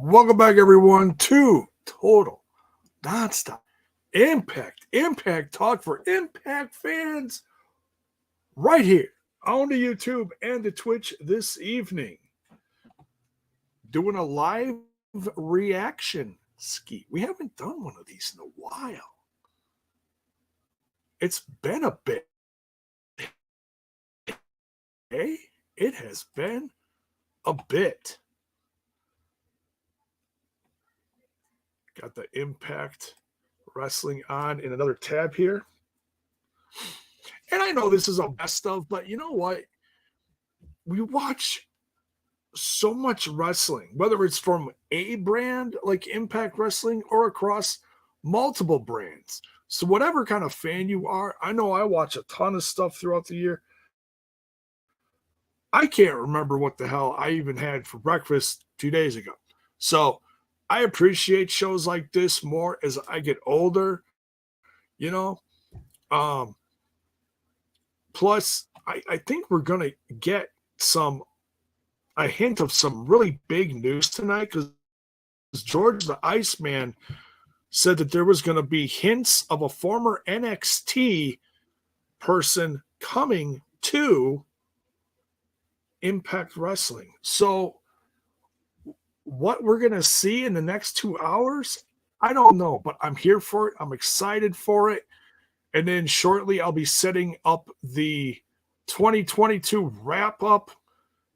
Welcome back, everyone, to Total Nonstop Impact Talk for Impact fans right here on the YouTube and the Twitch this evening. Doing a live reaction ski. We haven't done one of these in a while. It's been a bit. Hey, it has been a bit. Got the Impact Wrestling on in another tab here. And I know this is a best of, but you know what? We watch so much wrestling, whether it's from a brand like Impact Wrestling or across multiple brands. So whatever kind of fan you are, I know I watch a ton of stuff throughout the year. I can't remember what the hell I even had for breakfast 2 days ago. So I appreciate shows like this more as I get older, you know. Plus, I think we're going to get a hint of some really big news tonight because George the Iceman said that there was going to be hints of a former NXT person coming to Impact Wrestling. So what we're going to see in the next 2 hours, I don't know, but I'm here for it. I'm excited for it. And then shortly I'll be setting up the 2022 wrap up.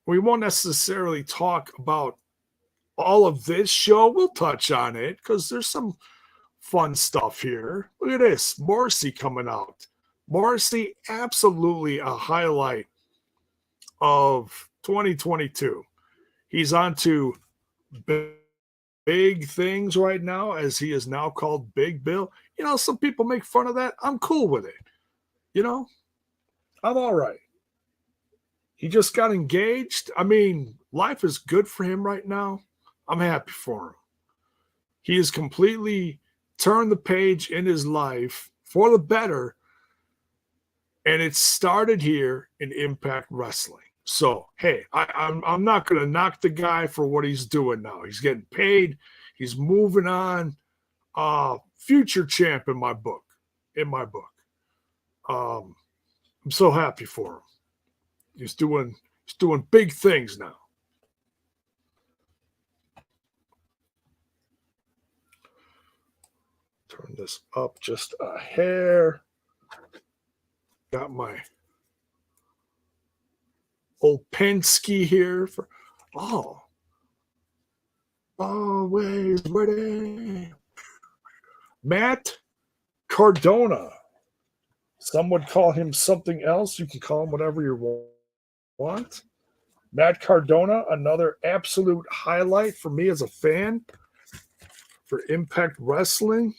We won't necessarily talk about all of this show. We'll touch on it because there's some fun stuff here. Look at this. Morrissey coming out. Morrissey, absolutely a highlight of 2022. He's on to big things right now, as he is now called Big Bill. You know, some people make fun of that. I'm cool with it. You know, I'm all right. He just got engaged. I mean, life is good for him right now. I'm happy for him. He has completely turned the page in his life for the better, and it started here in Impact Wrestling. So, hey, I'm not going to knock the guy for what he's doing now. He's getting paid. He's moving on. Future champ in my book. I'm so happy for him. He's doing big things now. Turn this up just a hair. Got my old Penske here for always ready. Matt Cardona. Some would call him something else. You can call him whatever you want. Matt Cardona, another absolute highlight for me as a fan for Impact Wrestling.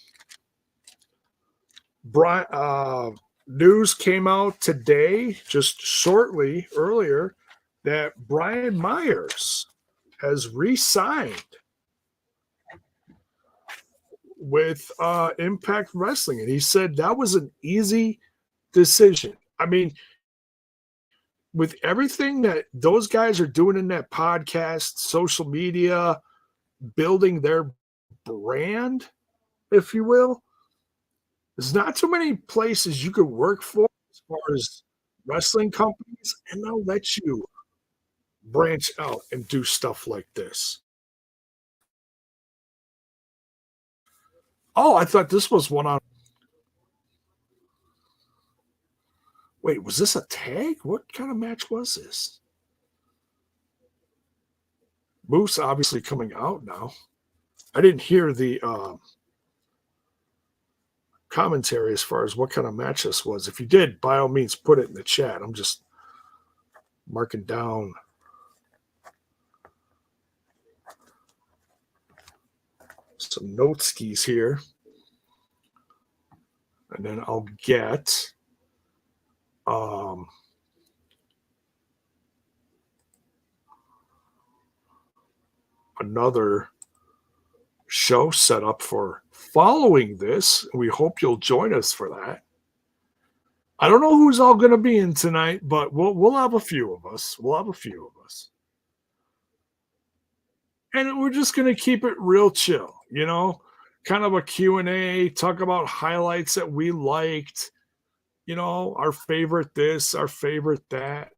News came out today, just shortly earlier, that Brian Myers has re-signed with Impact Wrestling. And he said that was an easy decision. I mean, with everything that those guys are doing in that podcast, social media, building their brand, if you will, there's not too many places you could work for as far as wrestling companies, and they'll let you branch out and do stuff like this. Oh, I thought this was one on. Wait, was this a tag? What kind of match was this? Moose obviously coming out now. I didn't hear the commentary as far as what kind of match this was. If you did, by all means, put it in the chat. I'm just marking down. Some note skis here. And then I'll get another show set up for following this. We hope you'll join us for that. I don't know who's all going to be in tonight, but we'll have a few of us. and we're just gonna keep it real chill, you know? Kind of a Q and A. Talk about highlights that we liked, you know, our favorite this, our favorite that.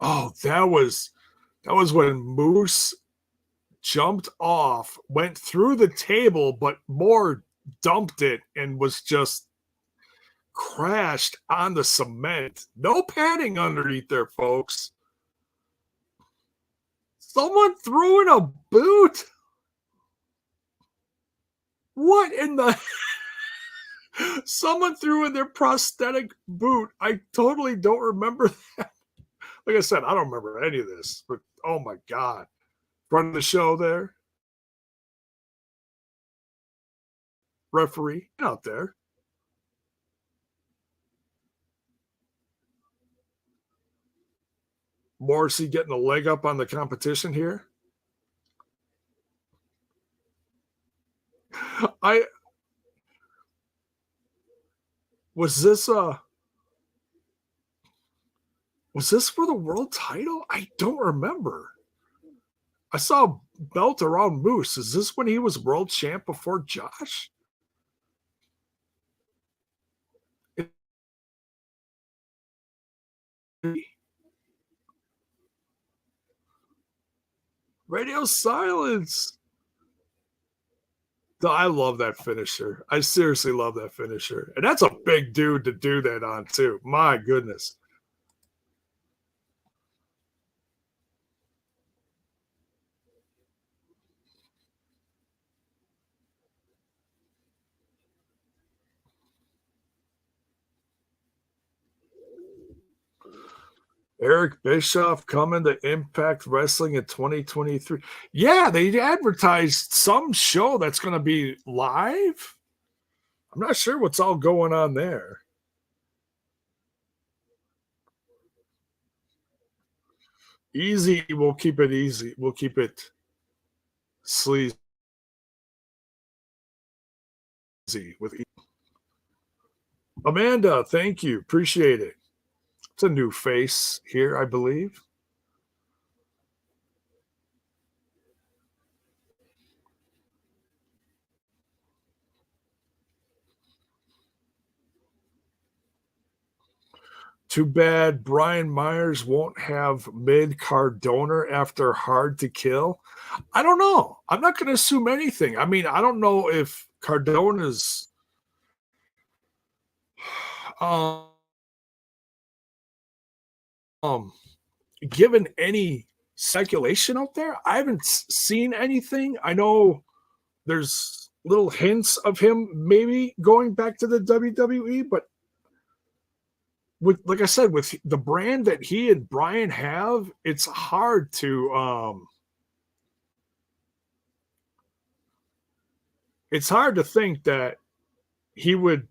Oh, that was when Moose jumped off, went through the table, but more dumped it and was just crashed on the cement. No padding underneath there, folks. Someone threw in a boot? What in the someone threw in their prosthetic boot. I totally don't remember that. Like I said, I don't remember any of this, but oh my god. Running the show there, referee out there. Morrissey getting a leg up on the competition here. I was this was this for the world title? I don't remember. I saw a belt around Moose. Is this when he was world champ before Josh? Radio silence. I love that finisher. I seriously love that finisher. And that's a big dude to do that on, too. My goodness. Eric Bischoff coming to Impact Wrestling in 2023. Yeah, they advertised some show that's going to be live. I'm not sure what's all going on there. Easy, we'll keep it easy. We'll keep it sleazy with Amanda. Thank you. Appreciate it. It's a new face here, I believe. Too bad Brian Myers won't have mid card donor after Hard to Kill. I don't know. I'm not going to assume anything. I mean, I don't know if Cardona's um, um given any speculation out there. I haven't seen anything. I know there's little hints of him maybe going back to the WWE, but with like I said, with the brand that he and Brian have, it's hard to think that he would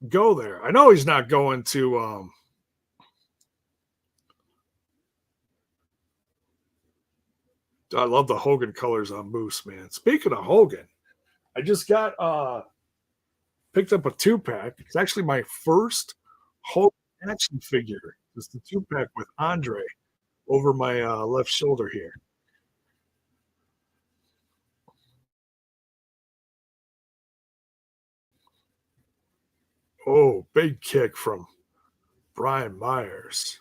go there. I know he's not going to I love the Hogan colors on Moose, man. Speaking of Hogan, I just got picked up a 2-pack. It's actually my first Hogan action figure. It's the 2-pack with Andre over my left shoulder here. Oh, big kick from Brian Myers.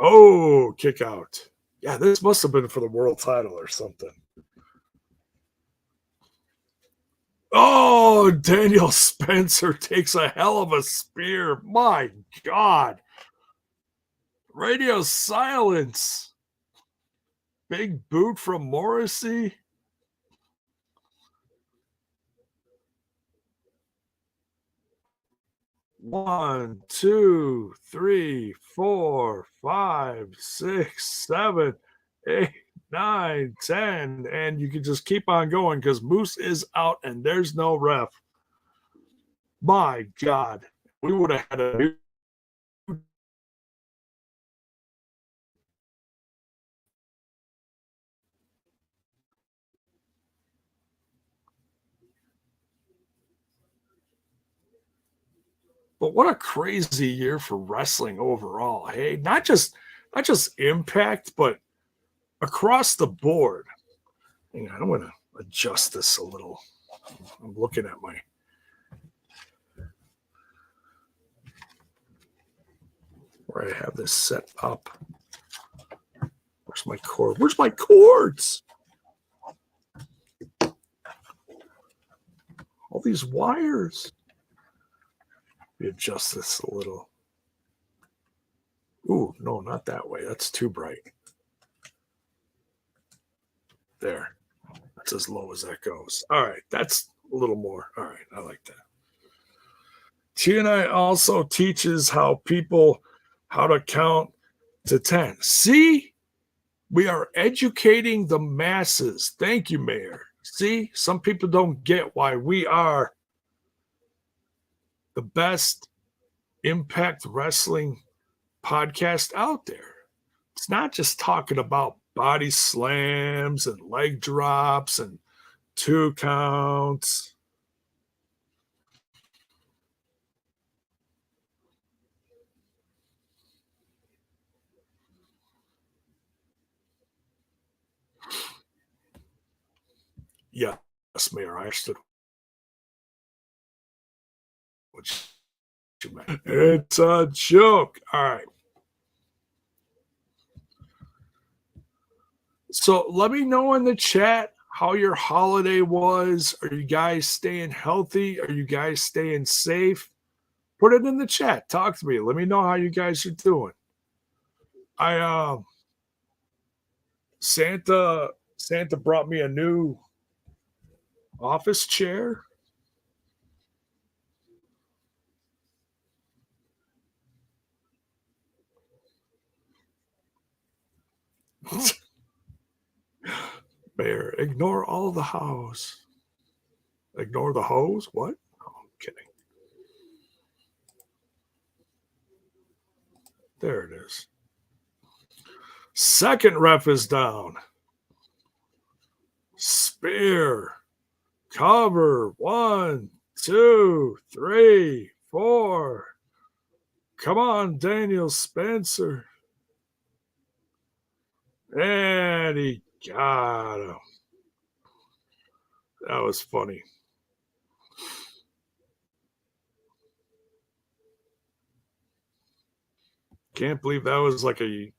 Oh, kick out. Yeah, this must have been for the world title or something. Oh, Daniel Spencer takes a hell of a spear. My God. Radio silence. Big boot from Morrissey. One, two, three, four, five, six, seven, eight, nine, 10. And you can just keep on going because Moose is out and there's no ref. My God, we would have had a new. But what a crazy year for wrestling overall. Hey, not just Impact, but across the board. Hang on, I'm gonna adjust this a little. I'm looking at my where I have this set up. Where's my cord? Where's my cords? All these wires. Let me adjust this a little. Ooh, no, not that way. That's too bright. There. That's as low as that goes. All right. That's a little more. All right. I like that. TNI also teaches how to count to 10. See, we are educating the masses. Thank you, Mayor. See, some people don't get why we are the best Impact Wrestling podcast out there. It's not just talking about body slams and leg drops and two counts. Yes, Mayor, I understood what you meant. It's a joke. All right. So let me know in the chat how your holiday was. Are you guys staying healthy? Are you guys staying safe? Put it in the chat. Talk to me. Let me know how you guys are doing. I Santa brought me a new office chair. Bear, ignore all the house. Ignore the hose? What? Oh, I'm kidding. There it is. Second ref is down. Spear. Cover. One, two, three, four. Come on, Daniel Spencer. And he got him. That was funny. Can't believe that was like a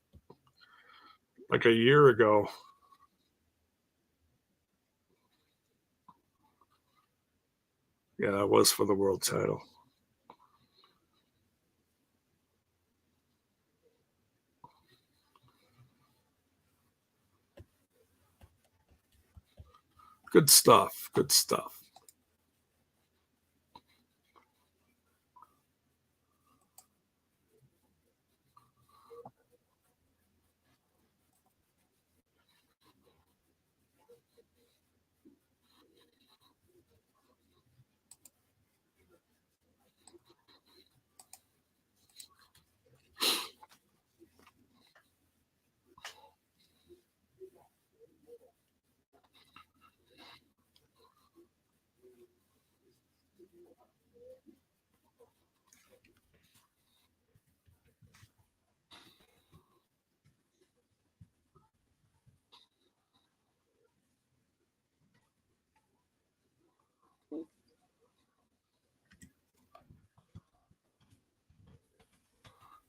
year ago. Yeah, that was for the world title. Good stuff. Good stuff.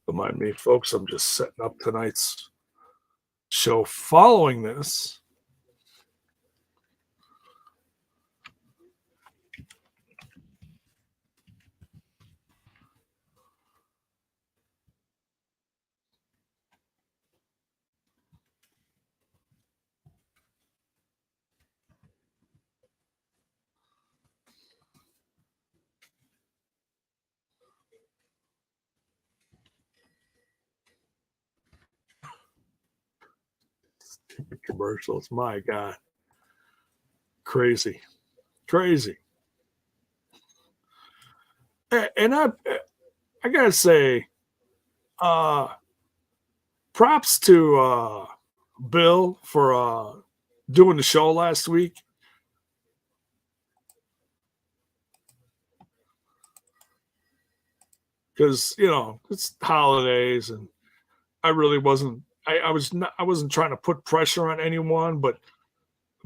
Remind me, folks, I'm just setting up tonight's show following this. Commercials. My God. Crazy. Crazy. And I gotta say, uh, props to Bill for doing the show last week because it's holidays and I really wasn't. I wasn't trying to put pressure on anyone, but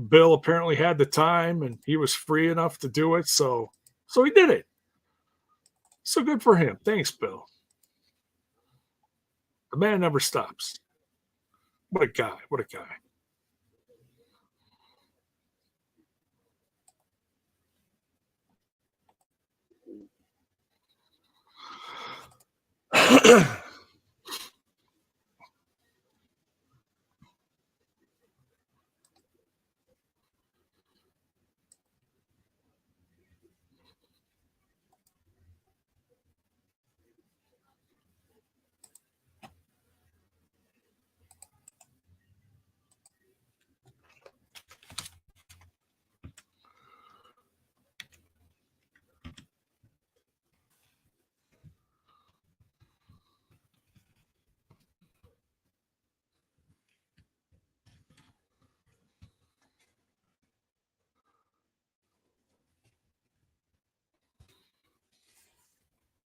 Bill apparently had the time and he was free enough to do it, so he did it. So good for him. Thanks, Bill. The man never stops. What a guy. What a guy.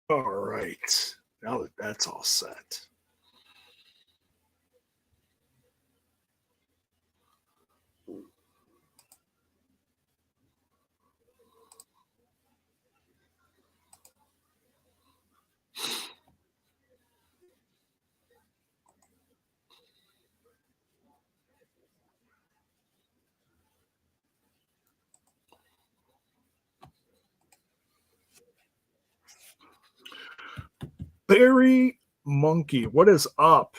All right. Now that that's all set. Barry Monkey, what is up?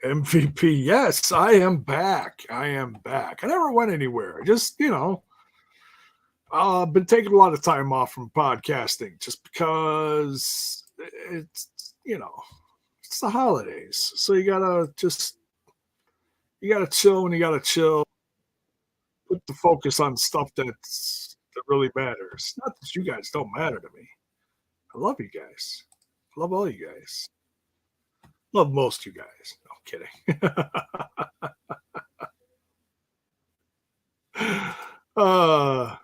MVP. Yes, I am back. I am back. I never went anywhere. I just, been taking a lot of time off from podcasting just because it's the holidays. So you gotta chill when you gotta chill. Put the focus on stuff that really matters. Not that you guys don't matter to me. I love you guys. I love all you guys. Love most you guys. No, I'm kidding. uh,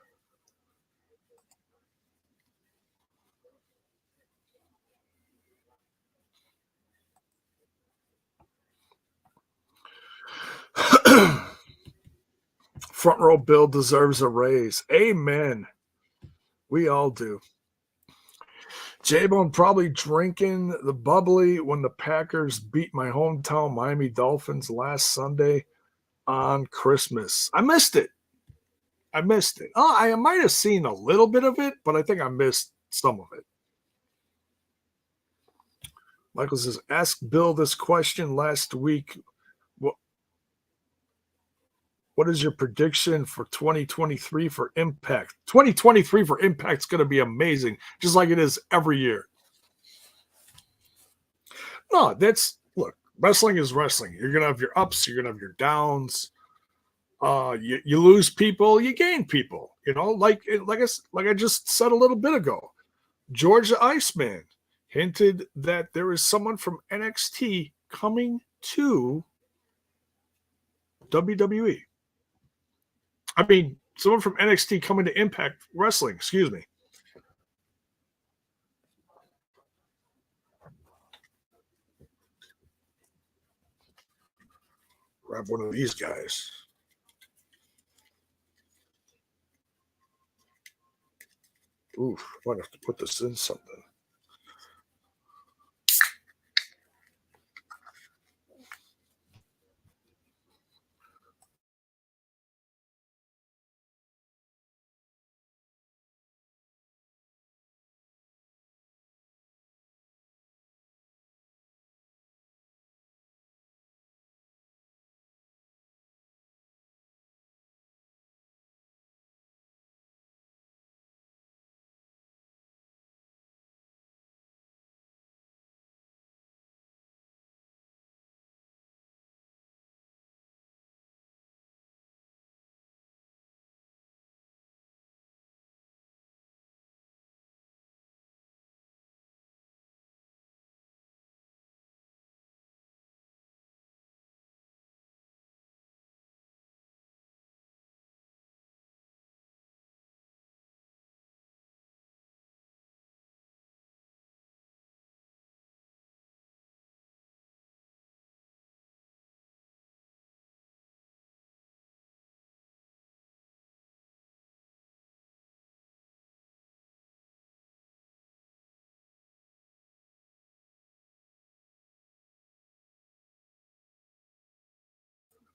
Front row Bill deserves a raise. Amen. We all do. J-Bone probably drinking the bubbly when the Packers beat my hometown Miami Dolphins last Sunday on Christmas. I missed it. I missed it. Oh, I might have seen a little bit of it, but I think I missed some of it. Michael says, ask Bill this question last week. What, what is your prediction for 2023 for Impact? 2023 for Impact's going to be amazing, just like it is every year. No, that's look, wrestling is wrestling. You're gonna have your ups, you're gonna have your downs. You lose people, you gain people. Like I just said a little bit ago. Georgia Iceman hinted that there is someone from NXT coming to WWE. I mean, someone from NXT coming to Impact Wrestling. Excuse me. Grab one of these guys. Oof, might have to put this in something.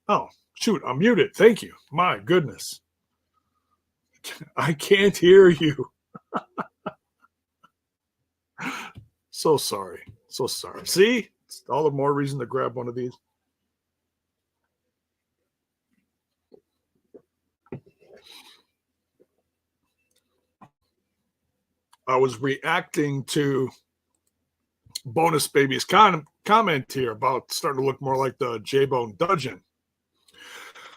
Oh, shoot, I'm muted. Thank you. My goodness. I can't hear you. So sorry. So sorry. See? It's all the more reason to grab one of these. I was reacting to Bonus Baby's comment here about starting to look more like the J-Bone Dudgeon.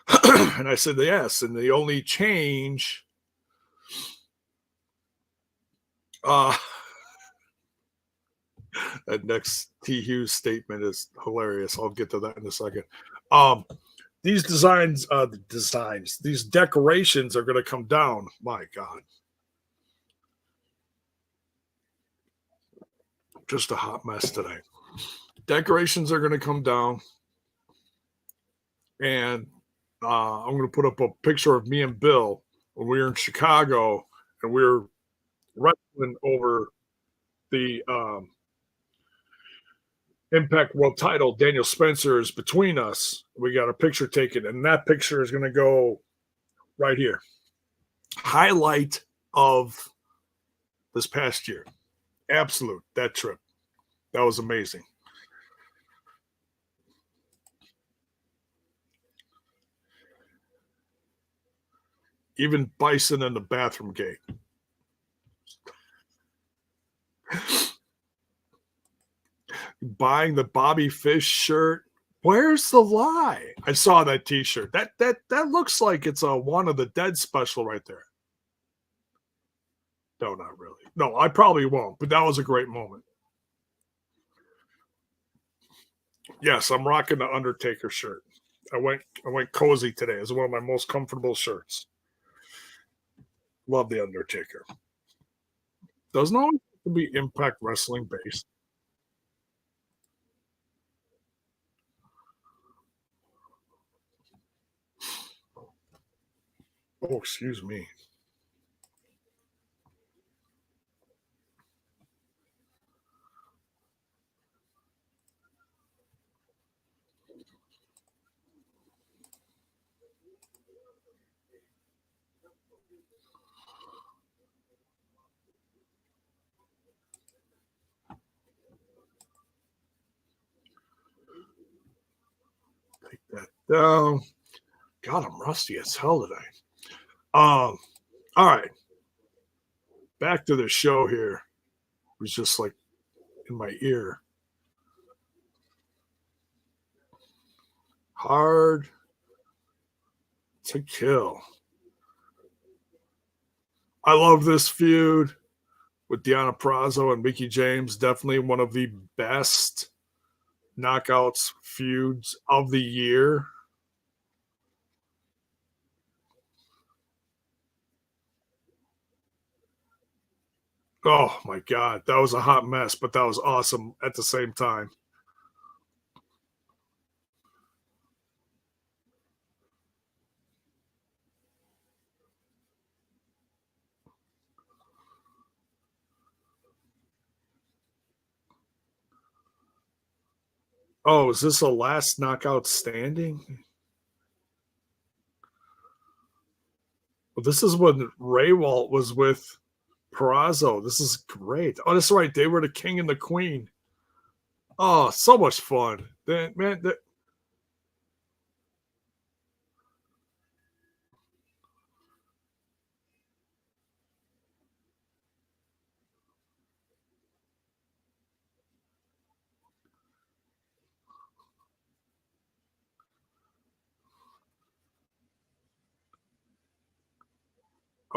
And I said, yes. And the only change, uh, that next T. Hughes statement is hilarious. I'll get to that in a second. These these decorations are going to come down. My God. Just a hot mess today. Decorations are going to come down. And I'm going to put up a picture of me and Bill when we were in Chicago and we were wrestling over the Impact World title. Daniel Spencer is between us. We got a picture taken, and that picture is going to go right here. Highlight of this past year. Absolute. That trip. That was amazing. Even Bison in the bathroom gate. Buying the Bobby Fish shirt. Where's the lie? I saw that T-shirt. That looks like it's a One of the Dead special right there. No, not really. No, I probably won't. But that was a great moment. Yes, I'm rocking the Undertaker shirt. I went cozy today. It's one of my most comfortable shirts. Love the Undertaker. Doesn't always have to be Impact Wrestling based. Oh, excuse me. Take that down. God, I'm rusty as hell today. All right. Back to the show here. It was just like in my ear. Hard to kill. I love this feud with Deonna Purrazzo and Mickie James. Definitely one of the best knockouts feuds of the year. Oh my God, that was a hot mess, but that was awesome at the same time. Oh, is this a last knockout standing? Well, this is when Raywalt was with Perazo. This is great. Oh, that's right. They were the king and the queen. Oh, so much fun. Man,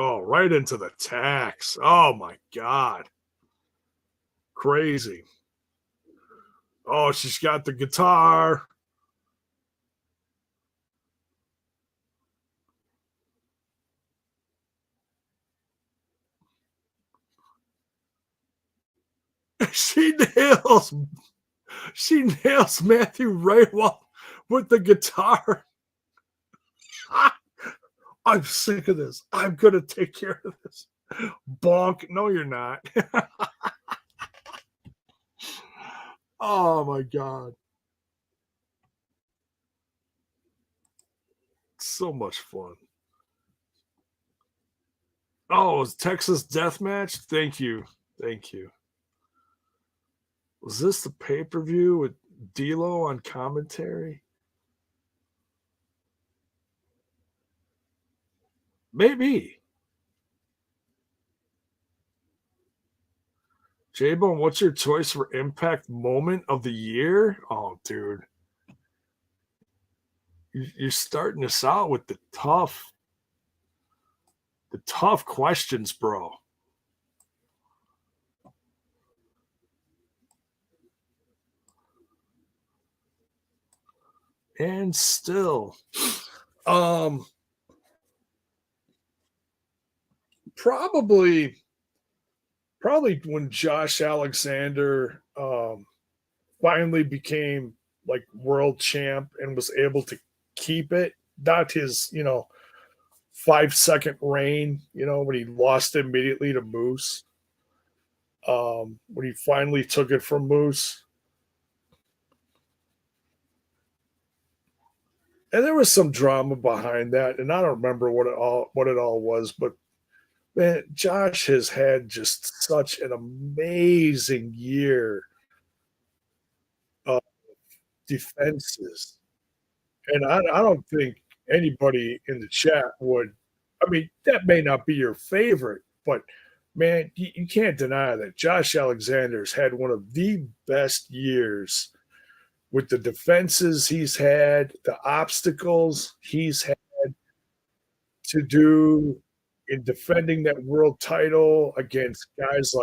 oh, right into the tax. Oh my God. Crazy. Oh, she's got the guitar. She nails she nails Matthew Raywalt with the guitar. I'm sick of this. I'm gonna take care of this. Bonk. No, you're not. Oh my God. So much fun. Oh, it was Texas Death Match? Thank you. Thank you. Was this the pay-per-view with D'Lo on commentary? Maybe. J-Bone, what's your choice for impact moment of the year? Oh, dude. You're starting us out with the tough questions, bro. And still, um, probably, probably when Josh Alexander finally became like world champ and was able to keep it, not his 5 second reign, when he lost immediately to Moose. When he finally took it from Moose, and there was some drama behind that, and I don't remember what it all was, but man, Josh has had just such an amazing year of defenses, and I don't think anybody in the chat would. I mean, that may not be your favorite, but man, you can't deny that Josh Alexander's had one of the best years with the defenses he's had, the obstacles he's had to do in defending that world title against guys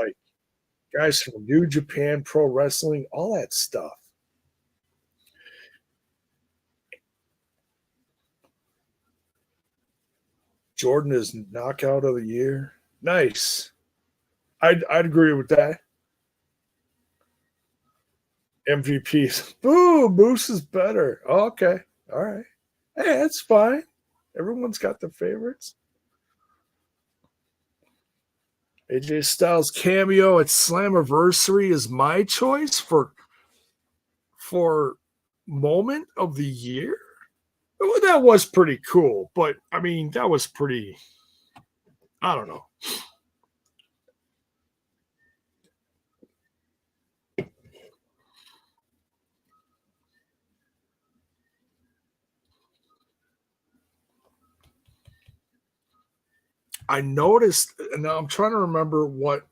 from New Japan Pro Wrestling, all that stuff. Jordan is knockout of the year. Nice. I'd agree with that. MVPs. Boo, Moose is better. Okay. All right. Hey, that's fine. Everyone's got their favorites. AJ Styles cameo at Slammiversary is my choice for moment of the year. Well, that was pretty cool, but I mean, that was pretty. I don't know. I noticed, and now I'm trying to remember what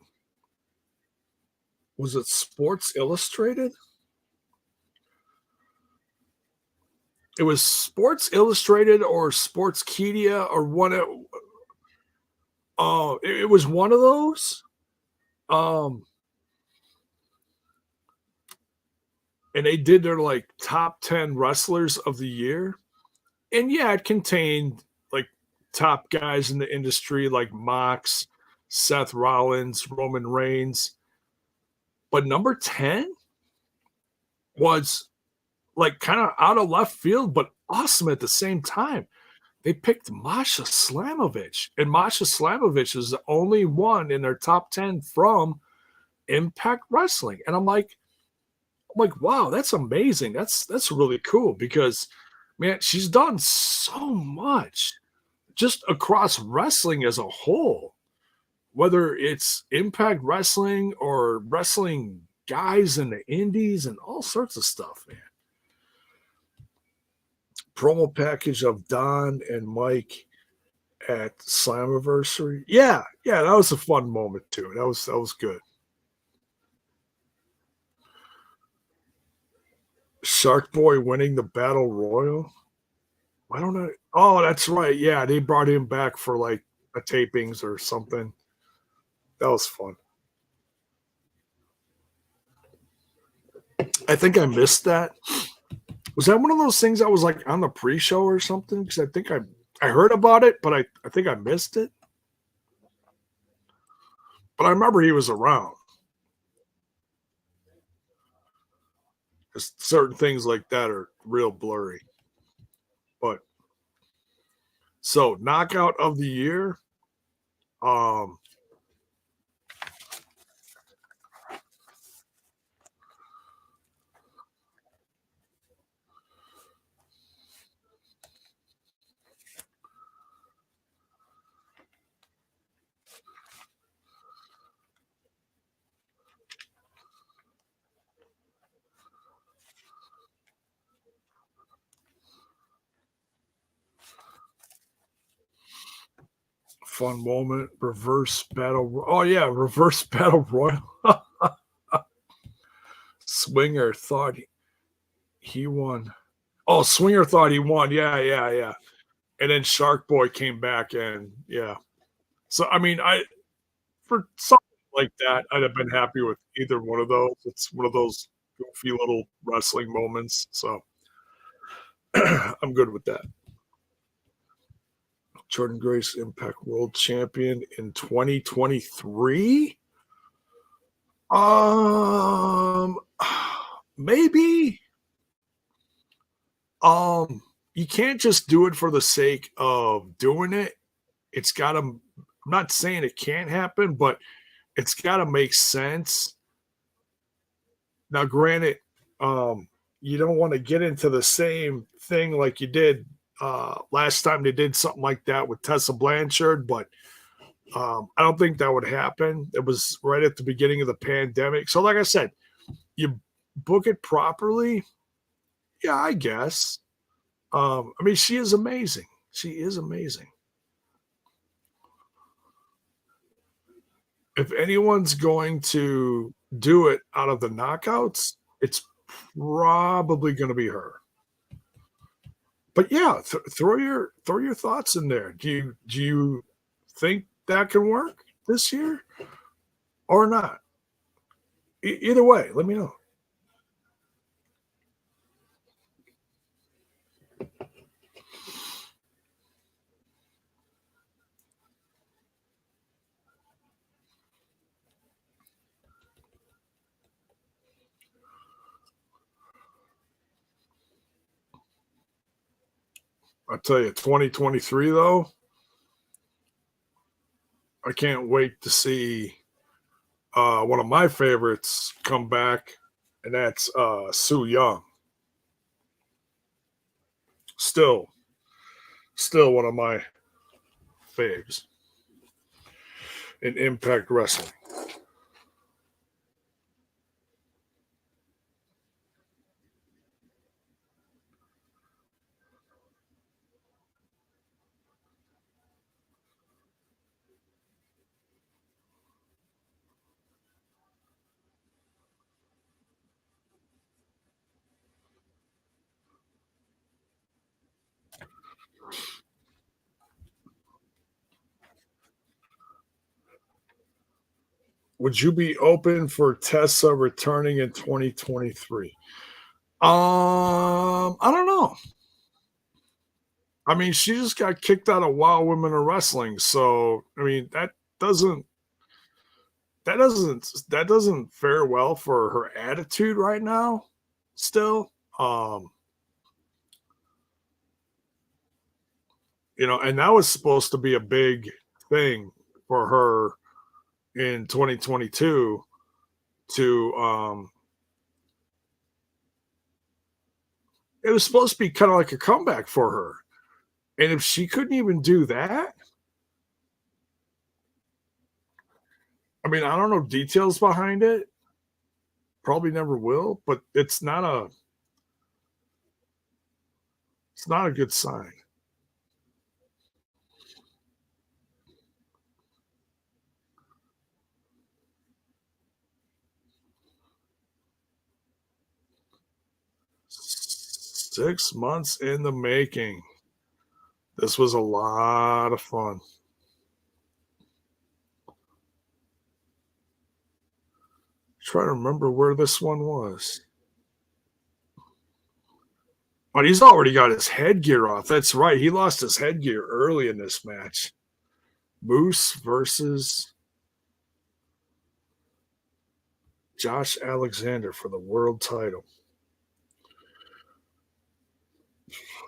was it. Sports Illustrated. It was Sports Illustrated or Sportskeeda or one. Oh, it was one of those. Um, and they did their like top 10 wrestlers of the year. And yeah, it contained like top guys in the industry like Mox, Seth Rollins, Roman Reigns. But number 10 was like kind of out of left field, but awesome at the same time. They picked Masha Slamovich, and Masha Slamovich is the only one in their top 10 from Impact Wrestling. And I'm like, wow, that's amazing. That's really cool because man, she's done so much just across wrestling as a whole, whether it's Impact Wrestling or wrestling guys in the indies and all sorts of stuff, man. Promo package of Don and Mike at Slammiversary. Yeah, yeah, that was a fun moment too. That was good. Shark Boy winning the Battle Royal. I don't know. Oh, that's right. Yeah, they brought him back for like a tapings or something. That was fun. I think I missed that. Was that one of those things that was like on the pre-show or something? Because I think I heard about it, but I think I missed it. But I remember he was around. Just certain things like that are real blurry. But so knockout of the year. Um, Fun moment, reverse battle. Oh yeah, reverse battle royal. Swinger thought he won. Oh, Swinger thought he won. Yeah, yeah, yeah. And then Shark Boy came back and yeah. So I mean, I for something like that, I'd have been happy with either one of those. It's one of those goofy little wrestling moments. So I'm good with that. Jordan Grace Impact World Champion in 2023. Um, maybe. Um, you can't just do it for the sake of doing it. It's gotta I'm not saying it can't happen, but it's gotta make sense. Now, granted, you don't wanna get into the same thing like you did, last time they did something like that with Tessa Blanchard, but, I don't think that would happen. It was right at the beginning of the pandemic. So, like I said, you book it properly, yeah, I guess. I mean, she is amazing. She is amazing. If anyone's going to do it out of the knockouts, it's probably gonna be her. But yeah, throw your thoughts in there. Do you think that can work this year or not? Either way, let me know. I tell you, 2023 though, I can't wait to see one of my favorites come back, and that's Sue Young. Still, still one of my faves in Impact Wrestling. Would you be open for Tessa returning in 2023? I don't know. I mean, she just got kicked out of Wild Women of Wrestling, so I mean doesn't that doesn't fare well for her attitude right now. Still, and that was supposed to be a big thing for her in 2022 to it was supposed to be kind of like a comeback for her. And if she couldn't even do that, I mean, I don't know details behind it. Probably never will, but it's not a good sign. 6 months in the making. This was a lot of fun. Try to remember where this one was. But he's already got his headgear off. That's right. He lost his headgear early in this match. Moose versus Josh Alexander for the world title.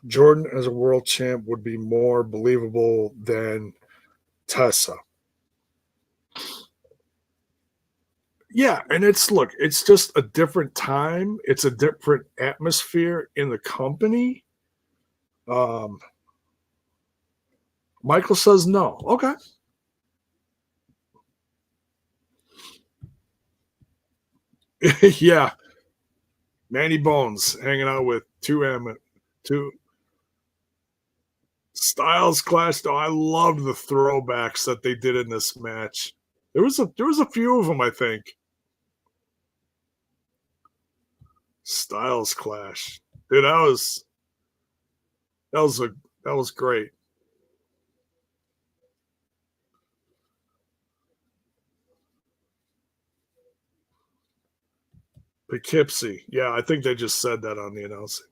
Jordan as a world champ would be more believable than Tessa. Yeah, and it's just a different time. It's a different atmosphere in the company. Um, Michael says no. Okay. Yeah, Manny Bones hanging out with two Styles Clash, though, I loved the throwbacks that they did in this match. There was a few of them, I think. Styles Clash. Dude, that was a that was great. Poughkeepsie. Yeah, I think they just said that on the announcing.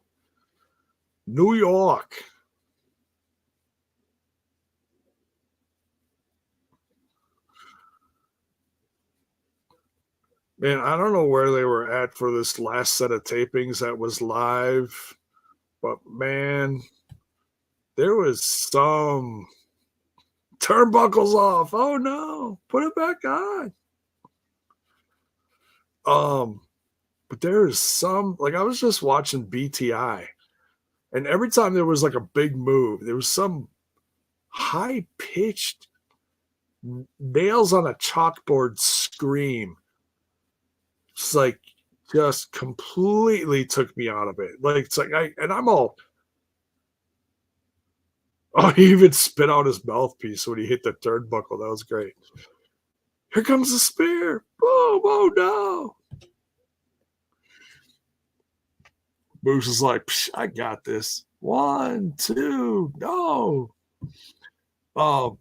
New York. Man, I don't know where they were at for this last set of tapings that was live, but man, there was some turnbuckles off. Oh no, put it back on. Um, but there's some like I was just watching BTI, and every time there was like a big move, there was some high pitched nails on a chalkboard scream. It's like just completely took me out of it. Like it's like I'm all oh, he even spit out his mouthpiece when he hit the turnbuckle. That was great. Here comes the spear. Boom! Oh no! Moose is like, I got this. One, two, no. Um,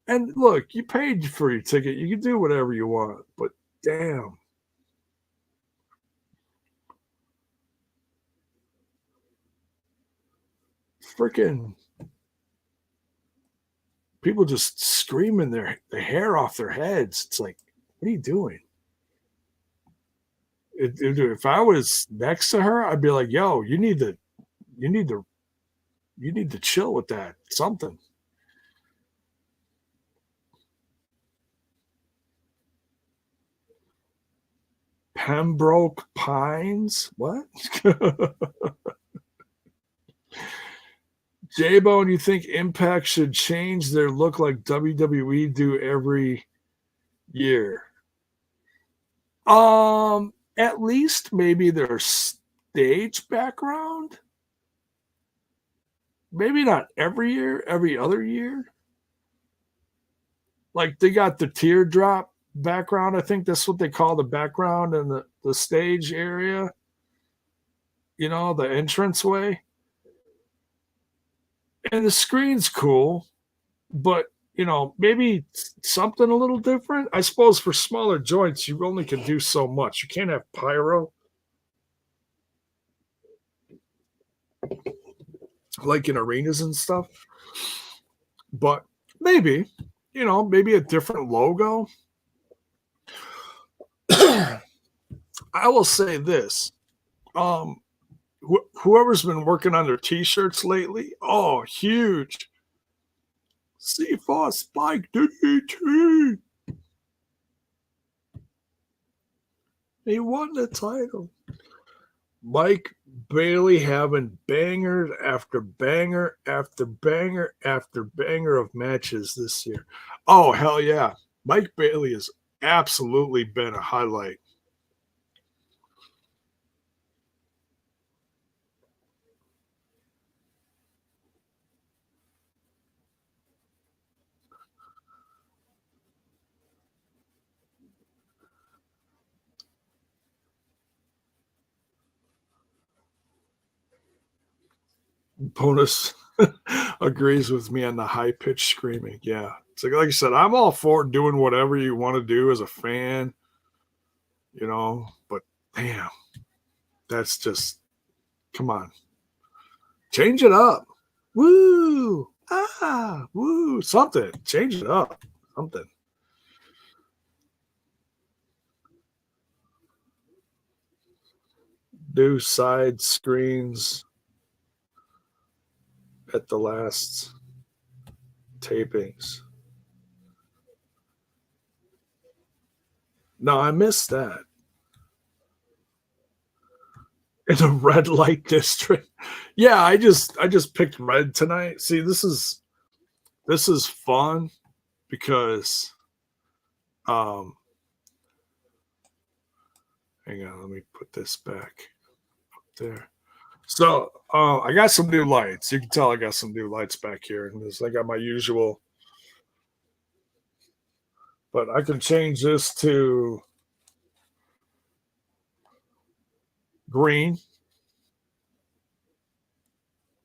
and look, you paid for your ticket. You can do whatever you want, but damn, freaking people just screaming their hair off their heads. It's like, what are you doing? If I was next to her, I'd be like, yo, you need to, you need to chill with that. Something. Pembroke Pines? What? J Bone, you think Impact should change their look like WWE do every year? At least maybe their stage background. Maybe not every year, every other year. Like they got the teardrop background. I think that's what they call the background in the stage area, the entranceway. And the screen's cool, but maybe something a little different. I suppose for smaller joints, you only can do so much. You can't have pyro like in arenas and stuff. But maybe, maybe a different logo. I will say this. Um, whoever's been working on their t-shirts lately, oh, huge. C4 Spike DDT. He won the title. Mike Bailey having banger after banger after banger after banger of matches this year. Oh, hell yeah. Mike Bailey has absolutely been a highlight. Bonus agrees with me on the high pitched screaming. Yeah. It's like I said, I'm all for doing whatever you want to do as a fan, but damn, that's just, come on, change it up. Woo! Ah, woo! Something. Change it up. Something. Do side screens at the last tapings. No, I missed that. In a red light district. Yeah, I just picked red tonight. See, this is fun because um hang on, let me put this back up there. So, I got some new lights. You can tell I got some new lights back here, and this I got my usual, but I can change this to green.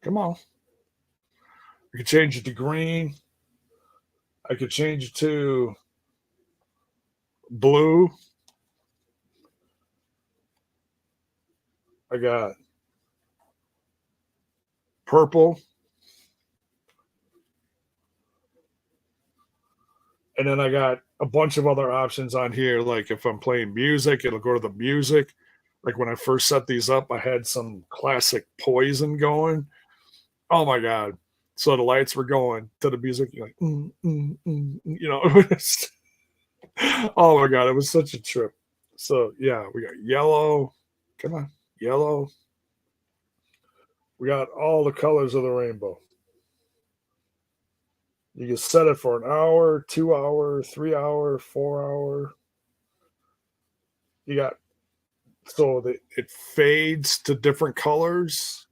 Come on. I can change it to green. I could change it to blue. I got purple, and then I got a bunch of other options on here. Like if I'm playing music, it'll go to the music. Like when I first set these up, I had some classic Poison going. Oh my god! So the lights were going to the music. You're like, oh my god, it was such a trip. So yeah, we got yellow. Come on, yellow. We got all the colors of the rainbow. You can set it for an hour, 2 hour, 3 hour, 4 hour. You got so that it fades to different colors.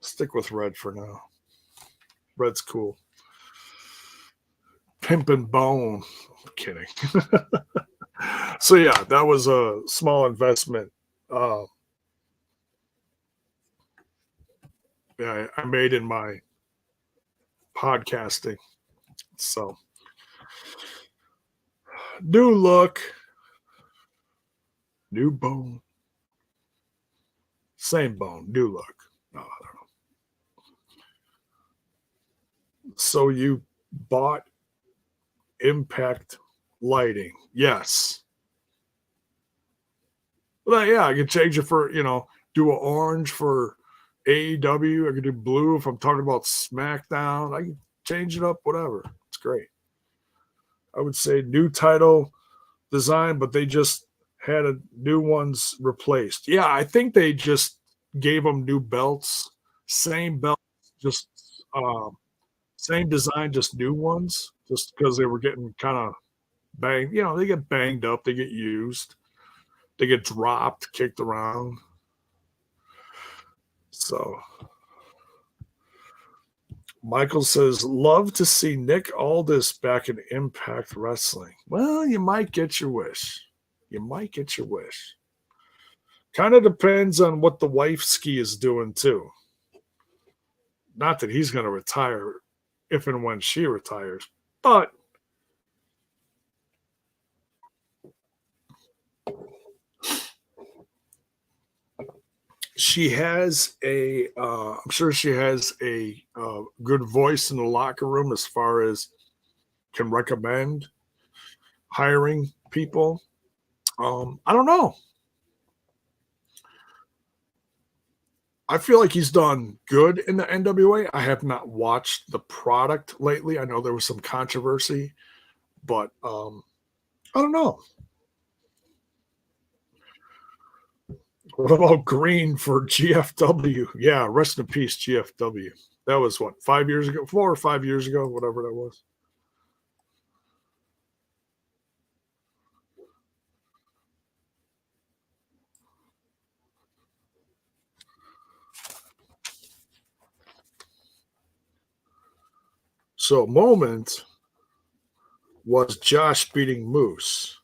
Stick with red for now. Red's cool. Pimp and bone. I'm kidding. So yeah, that was a small investment. Uh, yeah, I made in my podcasting. So new look, new bone, same bone, new look. I don't know. So you bought impact lighting? Yes. Well, yeah, I could change it for do a orange for AEW. I could do blue if I'm talking about SmackDown. I can change it up, whatever. It's great. I would say new title design, but they just had new ones replaced. Yeah, I think they just gave them new belts, same belts, just same design, just new ones, just because they were getting kind of banged. They get banged up, they get used, they get dropped, kicked around. So Michael says, love to see Nick Aldis back in Impact Wrestling. Well, you might get your wish. You might get your wish. Kind of depends on what the wife ski is doing too. Not that he's going to retire if and when she retires, but she has I'm sure she has a good voice in the locker room as far as can recommend hiring people. I don't know. I feel like he's done good in the NWA. I have not watched the product lately. I know there was some controversy, but I don't know. What about Green for GFW? Yeah, rest in peace, GFW. That was what, 5 years ago, 4 or 5 years ago, whatever that was. So, moment was Josh beating Moose.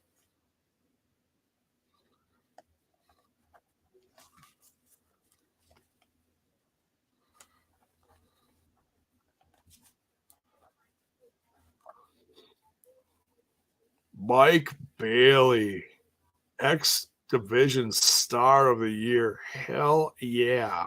Mike Bailey, X Division Star of the Year. Hell yeah.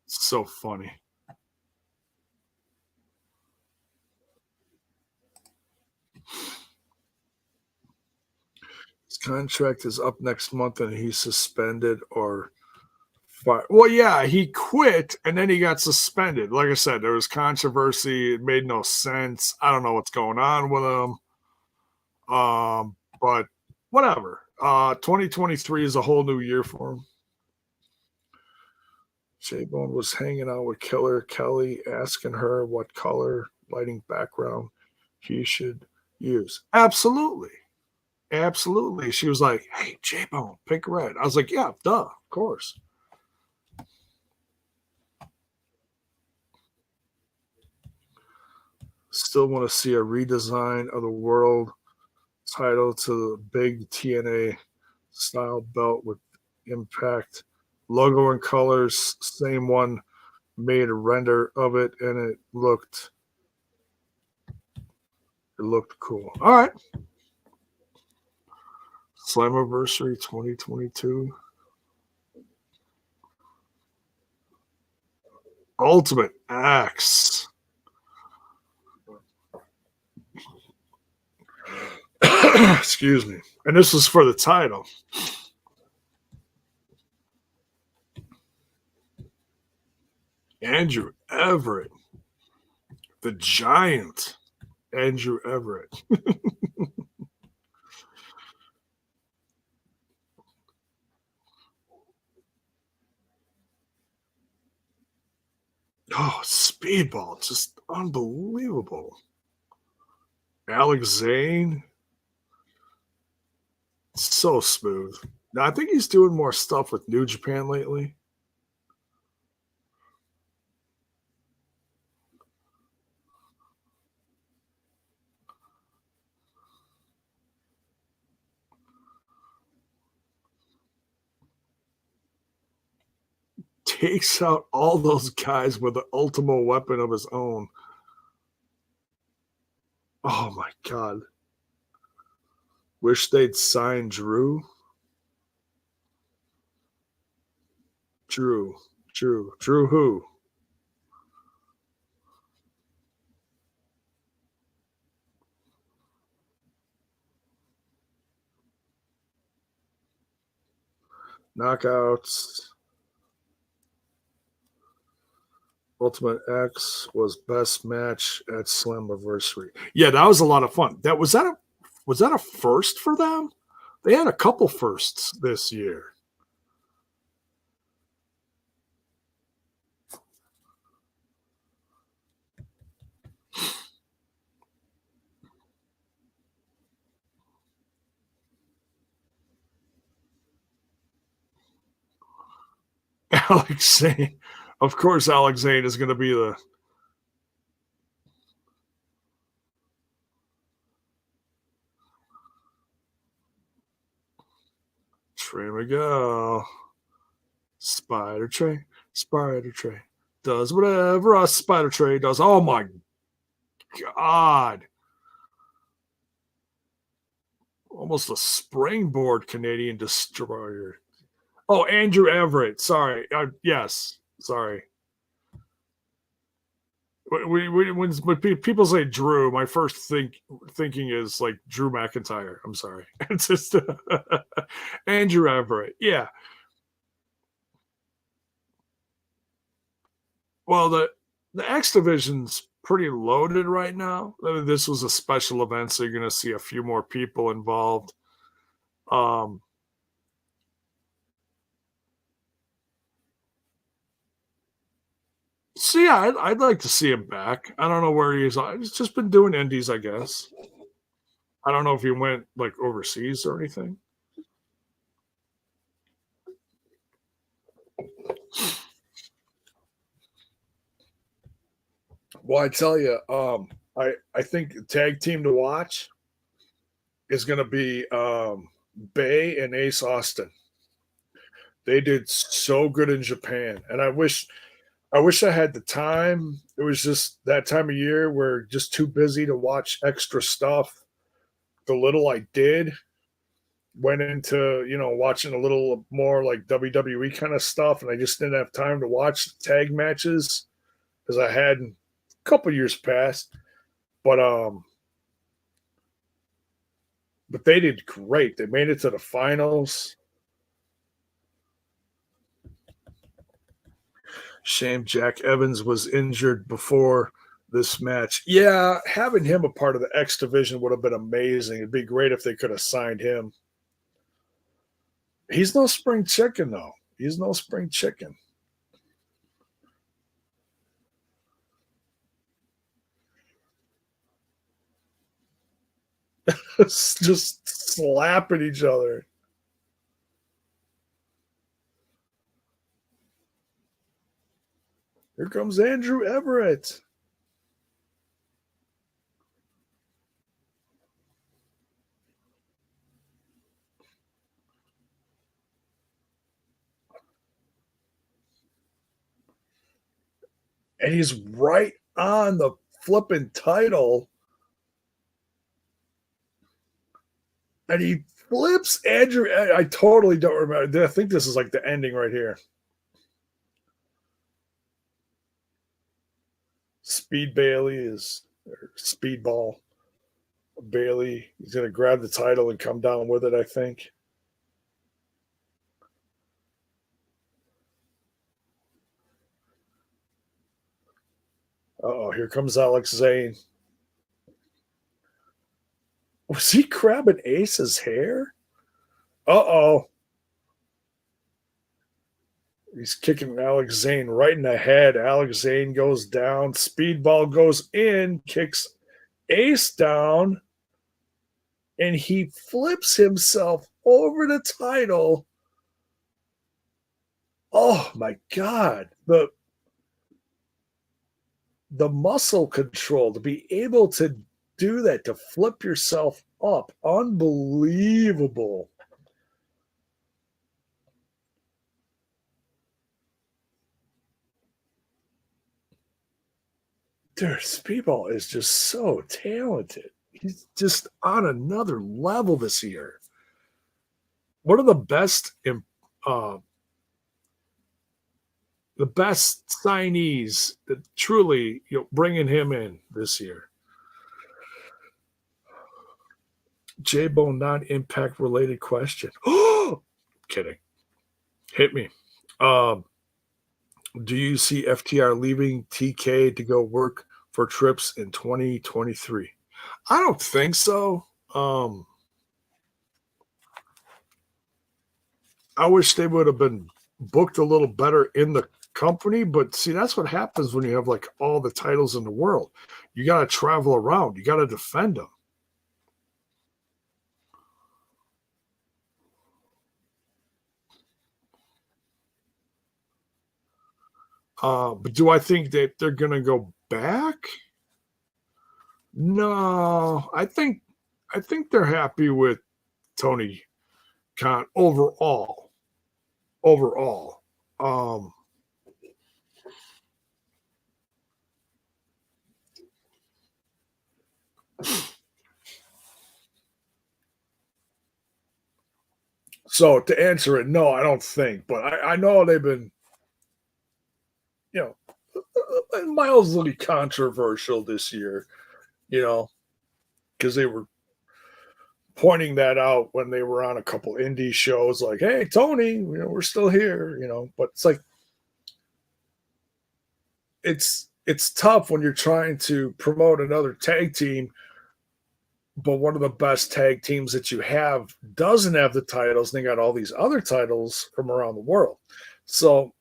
So funny. His contract is up next month and he's suspended or fired. Well, yeah, he quit and then he got suspended. Like I said, there was controversy. It made no sense. I don't know what's going on with him. But whatever. 2023 is a whole new year for him. J-Bone was hanging out with Killer Kelly, asking her what color lighting background he should use. Absolutely. Absolutely. She was like, "Hey, J-Bone, pick red." I was like, "Yeah, duh, of course." Still want to see a redesign of the world title to the big TNA style belt with Impact logo and colors. Same one made a render of it, and it looked cool. All right, Slammiversary 2022 Ultimate X. Excuse me. And this was for the title. Andrew Everett, the giant Andrew Everett. Oh, Speedball, just unbelievable. Alex Zane, so smooth. Now, I think he's doing more stuff with New Japan lately. Takes out all those guys with the ultimate weapon of his own. Oh my God. Wish they'd sign Drew. Drew. Drew. Drew who? Knockouts. Ultimate X was best match at Slammiversary. Yeah, that was a lot of fun. Was that a first for them? They had a couple firsts this year. Alex Zane, of course, Alex Zane is going to be the Trey Miguel, Spider Trey, Spider Trey does whatever a Spider Trey does. Oh my God. Almost a springboard Canadian destroyer. Oh, Andrew Everett. Sorry. Yes. Sorry. When people say Drew, my first thinking is like Drew McIntyre. I'm sorry. It's just Andrew Everett. Yeah. Well, the X division's pretty loaded right now. This was a special event, so you're going to see a few more people involved. Um, so yeah, I'd like to see him back. I don't know where he is. He's just been doing indies, I guess. I don't know if he went like overseas or anything. Well, I tell you, I think the tag team to watch is going to be Bay and Ace Austin. They did so good in Japan, and I wish I had the time. It was just that time of year where just too busy to watch extra stuff. The little I did went into, watching a little more like WWE kind of stuff, and I just didn't have time to watch the tag matches as I had in a couple years past. But but they did great. They made it to the finals. Shame Jack Evans was injured before this match. Yeah, having him a part of the X division would have been amazing. It'd be great if they could have signed him. He's no spring chicken, though. He's no spring chicken. Just slapping each other. Here comes Andrew Everett. And he's right on the flipping title. And he flips Andrew. I totally don't remember. I think this is like the ending right here. Speed Bailey is Speedball Bailey. He's going to grab the title and come down with it, I think. Oh, here comes Alex Zane. Was he grabbing Ace's hair? Uh-oh. He's kicking Alex Zane right in the head. Alex Zane goes down. Speedball goes in, kicks Ace down, and he flips himself over the title. Oh my God. The muscle control to be able to do that, to flip yourself up. Unbelievable. Dude, Speedball is just so talented. He's just on another level this year. One of uh, the best signees that truly, bringing him in this year. J-Bone non-impact related question. Oh, kidding. Hit me. Um, do you see FTR leaving TK to go work for Trips in 2023? I don't think so. I wish they would have been booked a little better in the company, but see, that's what happens when you have like all the titles in the world. You got to travel around, you got to defend them. But do I think that they're going to go back? No, I think they're happy with Tony Khan overall. Overall, um, so to answer it, no, I don't think. But I know they've been, you know, mildly controversial this year. You know, because they were pointing that out when they were on a couple indie shows, like, "Hey, Tony, we're still here." But it's like it's tough when you're trying to promote another tag team, but one of the best tag teams that you have doesn't have the titles, and they got all these other titles from around the world. So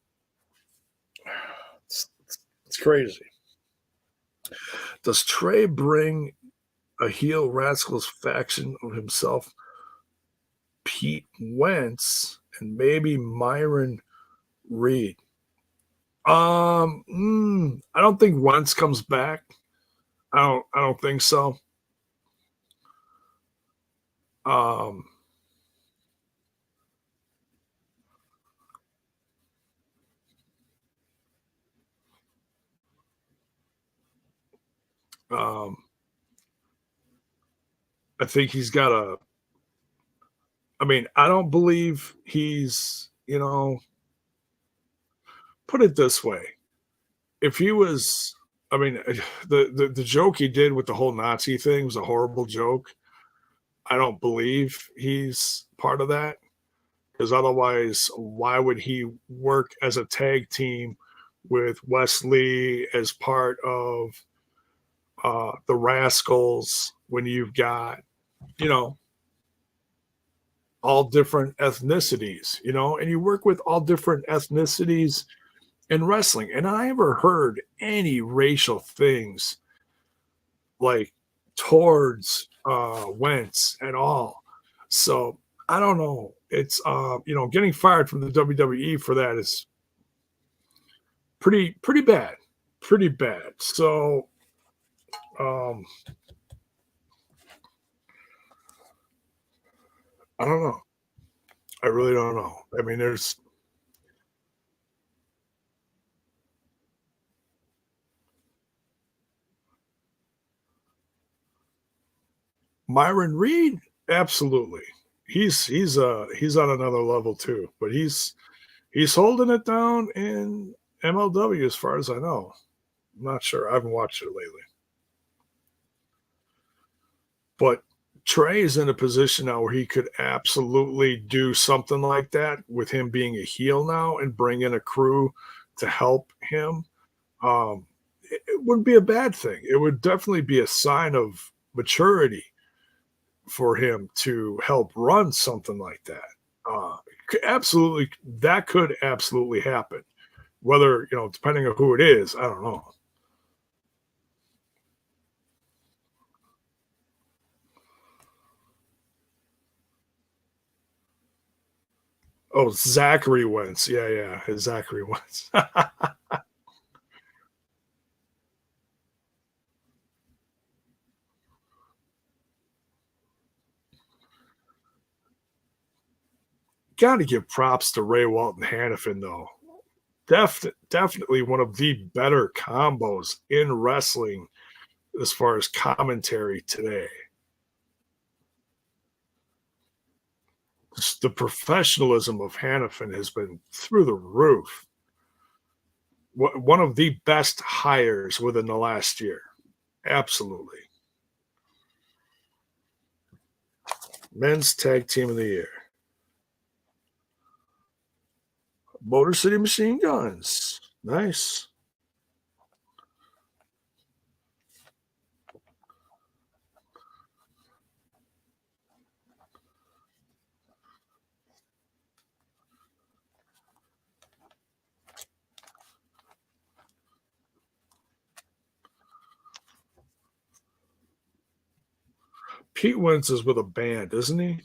it's crazy. Does Trey bring a heel Rascals faction of himself, Pete Wentz, and maybe Myron Reed? I don't think Wentz comes back. I don't think so. Um, Um, I think he's got a. I mean, I don't believe he's. Put it this way: if he was, I mean, the joke he did with the whole Nazi thing was a horrible joke. I don't believe he's part of that because otherwise, why would he work as a tag team with Wesley as part of the Rascals when you've got, you know, all different ethnicities, and you work with all different ethnicities in wrestling. And I never heard any racial things like towards Wentz at all. So I don't know. It's getting fired from the WWE for that is pretty bad, pretty bad. So um, I don't know. I really don't know. I mean, there's Myron Reed, absolutely. He's on another level too, but he's holding it down in MLW as far as I know. I'm not sure. I haven't watched it lately. But Trey is in a position now where he could absolutely do something like that with him being a heel now and bring in a crew to help him. It wouldn't be a bad thing. It would definitely be a sign of maturity for him to help run something like that. Absolutely, that could absolutely happen. Whether depending on who it is, I don't know. Oh, Zachary Wentz. Yeah, yeah, Zachary Wentz. Got to give props to Ray Walton Hannafin though. Definitely one of the better combos in wrestling as far as commentary today. Just the professionalism of Hannafin has been through the roof. One of the best hires within the last year. Absolutely. Men's Tag Team of the Year. Motor City Machine Guns. Nice. Pete Wentz is with a band, isn't he?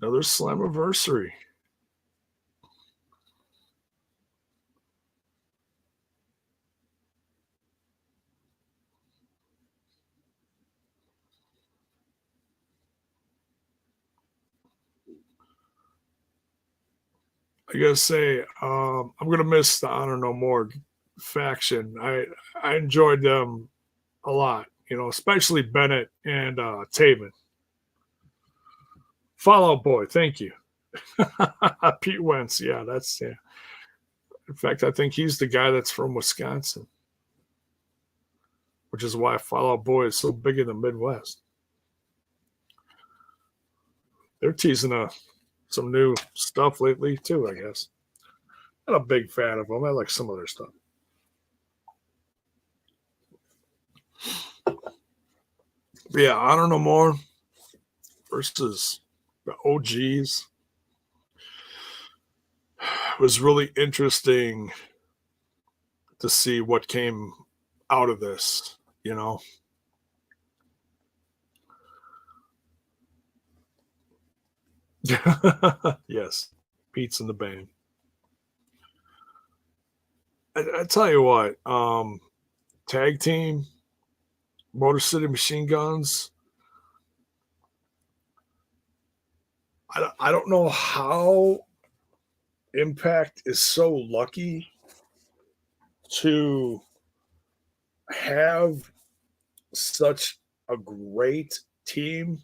Another Slammiversary. I gotta say, I'm gonna miss the Honor No More faction. I enjoyed them a lot, especially Bennett and Taven. Fallout Boy, thank you. Pete Wentz, yeah, that's yeah. In fact, I think he's the guy that's from Wisconsin, which is why Fallout Boy is so big in the Midwest. They're teasing some new stuff lately too, I guess. Not a big fan of them. I like some other stuff. But yeah, Honor No More versus the OGs was really interesting to see what came out of this, you know. Yes, Pete's in the band. I tell you what, tag team, Motor City Machine Guns. I don't know how Impact is so lucky to have such a great team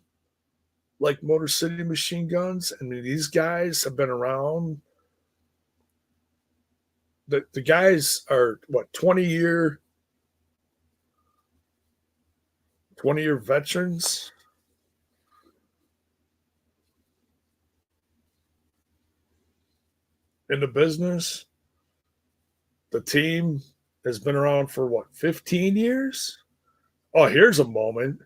like Motor City Machine Guns. I mean, these guys have been around. The guys are what 20-year veterans in the business. The team has been around for what 15 years. Oh, here's a moment.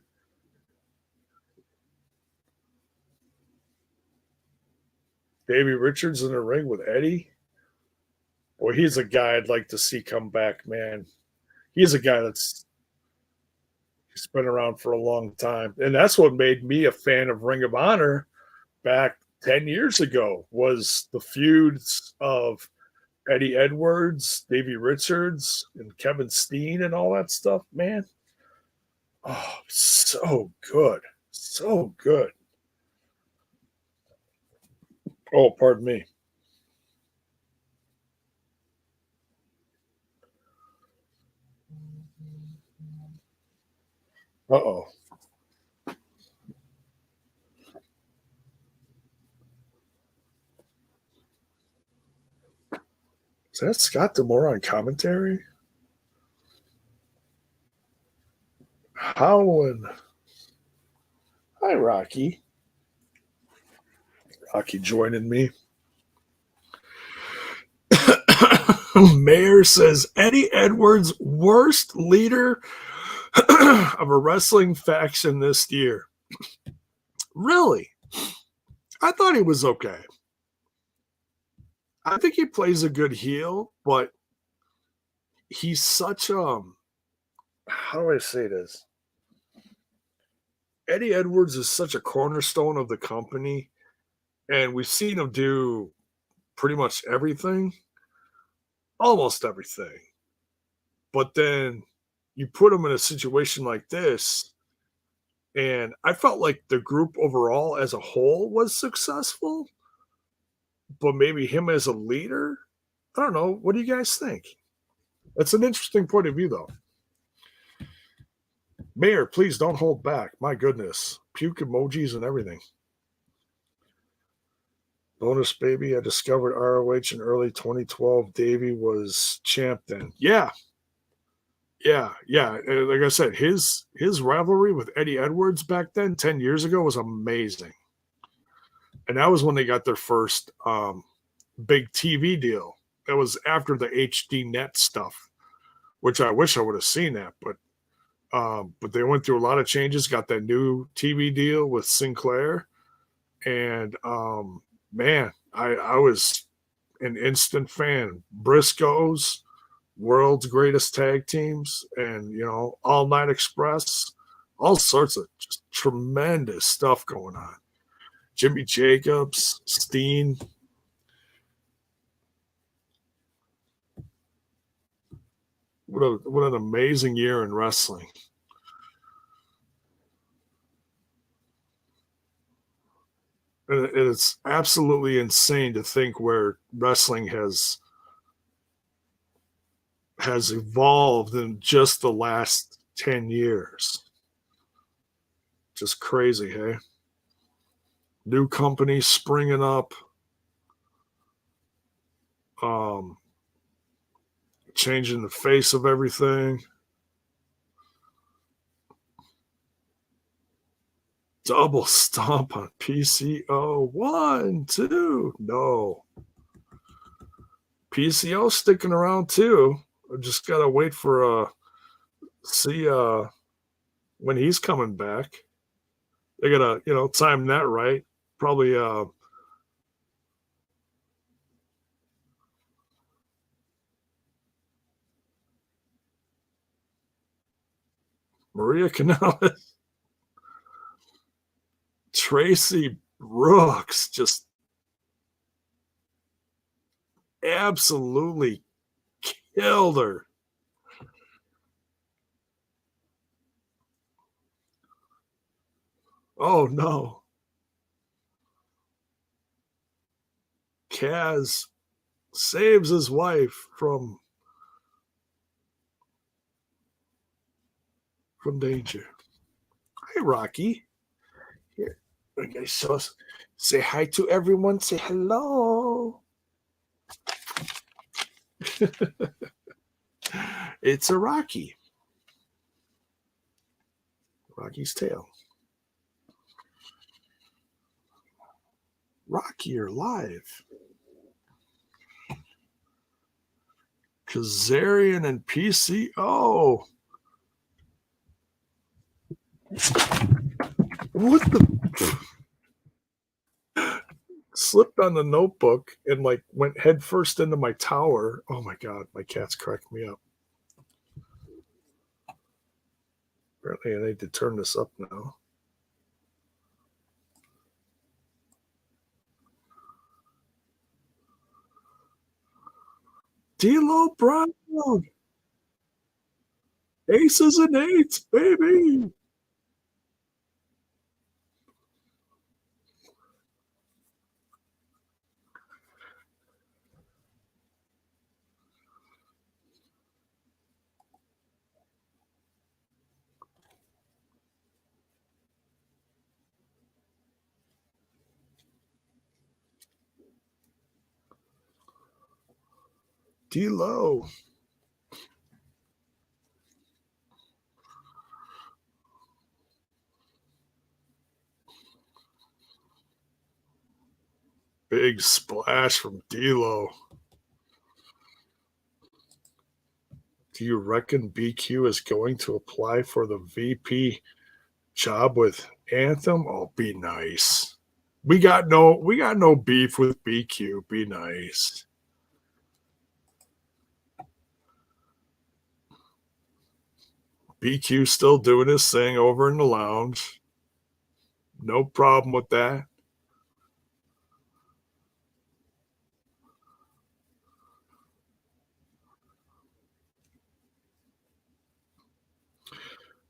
Davey Richards in the ring with Eddie. Well, he's a guy I'd like to see come back, man. He's a guy he's been around for a long time. And that's what made me a fan of Ring of Honor back 10 years ago was the feuds of Eddie Edwards, Davey Richards, and Kevin Steen and all that stuff, man. Oh, so good. So good. Oh, pardon me. Uh-oh. Is that Scott Demore on commentary? Howlin'. Hi, Rocky. Rocky joining me. Mayor says Eddie Edwards, worst leader of a wrestling faction this year. Really? I thought he was okay. I think he plays a good heel, but he's such a how do I say this? Eddie Edwards is such a cornerstone of the company, and we've seen him do pretty much everything, almost everything. But then you put him in a situation like this, and I felt like the group overall as a whole was successful, but maybe him as a leader, I don't know. What do you guys think? That's an interesting point of view, though. Mayor, please don't hold back. My goodness. Puke emojis and everything. Bonus baby. I discovered ROH in early 2012. Davey was champ then. Yeah. Yeah. Yeah. Like I said, his rivalry with Eddie Edwards back then, 10 years ago, was amazing. And that was when they got their first big TV deal. That was after the HD net stuff, which I wish I would have seen that, but they went through a lot of changes, got that new TV deal with Sinclair, and man, I was an instant fan. Briscoes, world's greatest tag teams, and All Night Express, all sorts of just tremendous stuff going on. Jimmy Jacobs, Steen. What an amazing year in wrestling. It's absolutely insane to think where wrestling has evolved in just the last 10 years. Just crazy, hey? New companies springing up, um, changing the face of everything. Double stomp on PCO. 1, 2. No. PCO sticking around too. I just gotta wait for see when he's coming back. They gotta, time that right. Probably Maria Canales, Tracy Brooks, just absolutely killed her. Oh no. Kaz saves his wife from danger. Hi, Rocky. Here. Okay, so say hi to everyone. Say hello. It's a Rocky. Rocky's tail. Rocky, you're live. Kazarian and PCO. What the? Slipped on the notebook and like went head first into my tower. Oh my god, my cat's cracked me up. Apparently, I need to turn this up now. D'Lo Brown, aces and eights, baby. D'Lo. Big splash from D'Lo. Do you reckon BQ is going to apply for the VP job with Anthem? Oh, be nice. We got no beef with BQ. Be nice. BQ still doing his thing over in the lounge. No problem with that.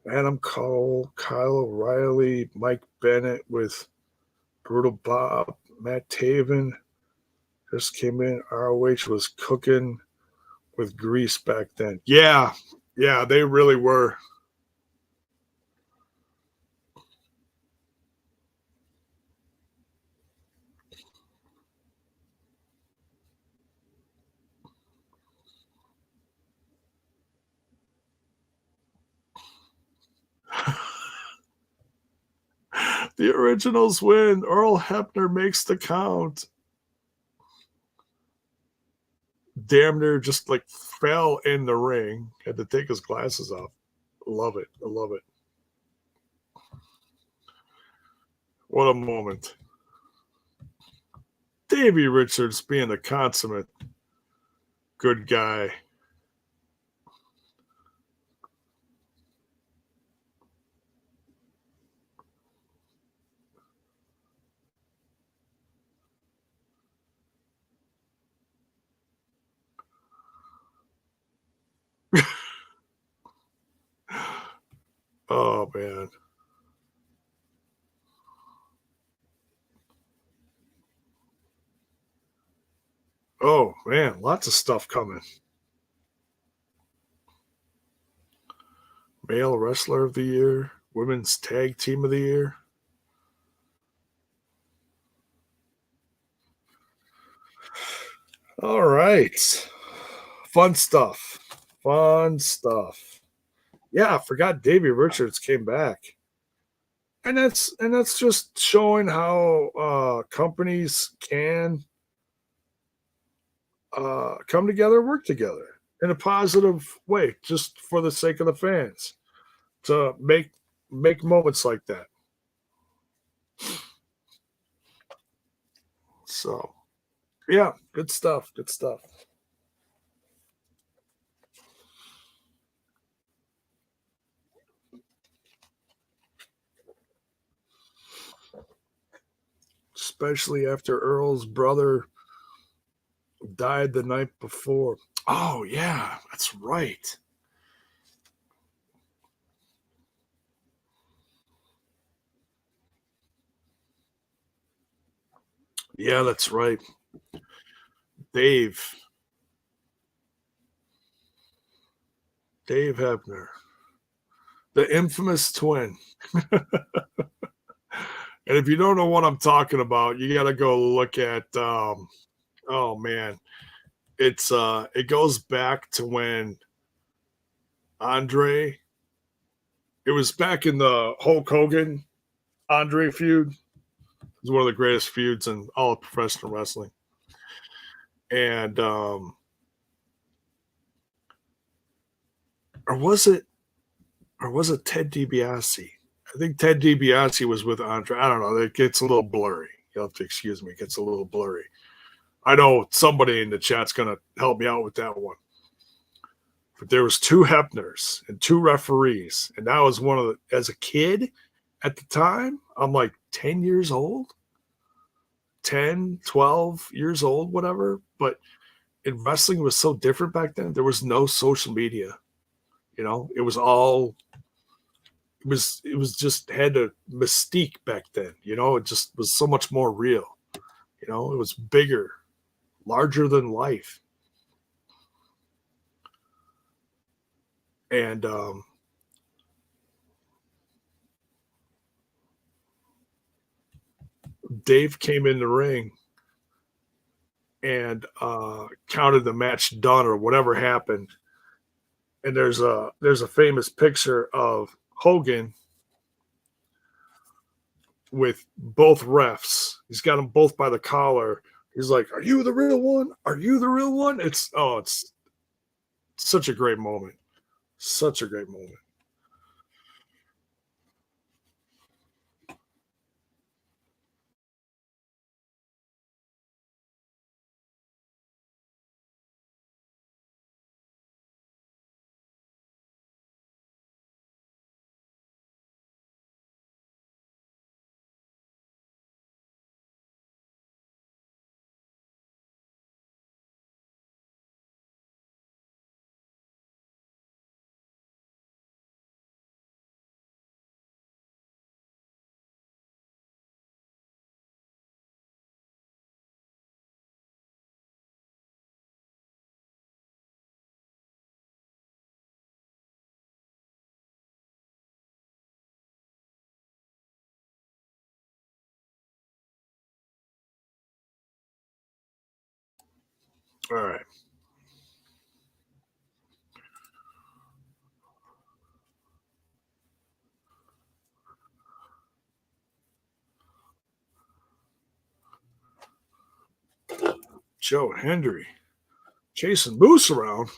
Adam Cole, Kyle O'Reilly, Mike Bennett with Brutal Bob, Matt Taven just came in. ROH was cooking with grease back then. Yeah, yeah, they really were. The originals win. Earl Hebner makes the count. Damn near just like fell in the ring. Had to take his glasses off. Love it. I love it. What a moment. Davey Richards being a consummate good guy. Oh man. Oh man, lots of stuff coming. Male Wrestler of the Year, Women's Tag Team of the Year. All right. Fun stuff. Fun stuff. Yeah, I forgot Davey Richards came back. And that's just showing how companies can come together, work together in a positive way, just for the sake of the fans, to make moments like that. So yeah, good stuff. Good stuff. Especially after Earl's brother died the night before. Oh yeah, that's right. Yeah, that's right. Dave. Dave Hebner, the infamous twin. And if you don't know what I'm talking about, you gotta go look at, oh man, it goes back to when Andre it was back in the Hulk Hogan Andre feud. It was one of the greatest feuds in all of professional wrestling. And or was it Ted DiBiase? I think Ted DiBiase was with Andre. I don't know. It gets a little blurry. You'll have to excuse me. It gets a little blurry. I know somebody in the chat's gonna help me out with that one. But there was two Hepners and two referees, and that was one of the. As a kid, at the time, I'm like 10 years old, 10, 12 years old, whatever. But in wrestling, it was so different back then. There was no social media. It was all it was just had a mystique back then. It just was so much more real. It was bigger, larger than life. And Dave came in the ring and counted the match done or whatever happened. And there's a famous picture of Hogan with both refs. He's got them both by the collar. He's like, "Are you the real one? Are you the real one?" It's such a great moment. Such a great moment. All right. Joe Hendry chasing Moose around.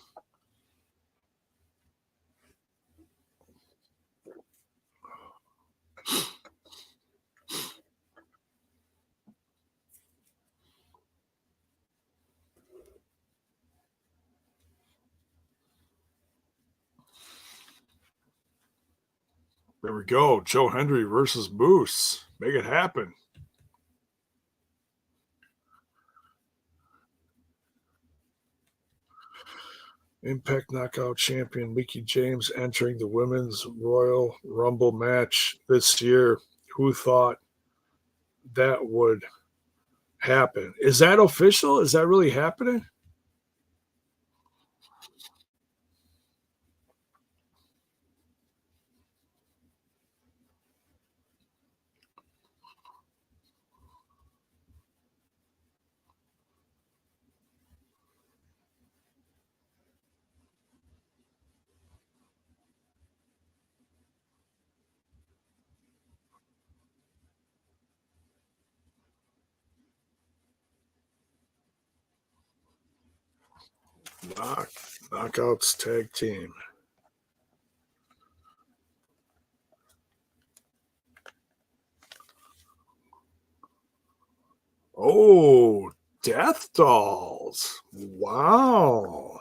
There we go. Joe Hendry versus Moose. Make it happen. Impact Knockout Champion Mickey James entering the Women's Royal Rumble match this year. Who thought that would happen? Is that official? Is that really happening? Knockouts tag team. Oh, Death Dolls. Wow.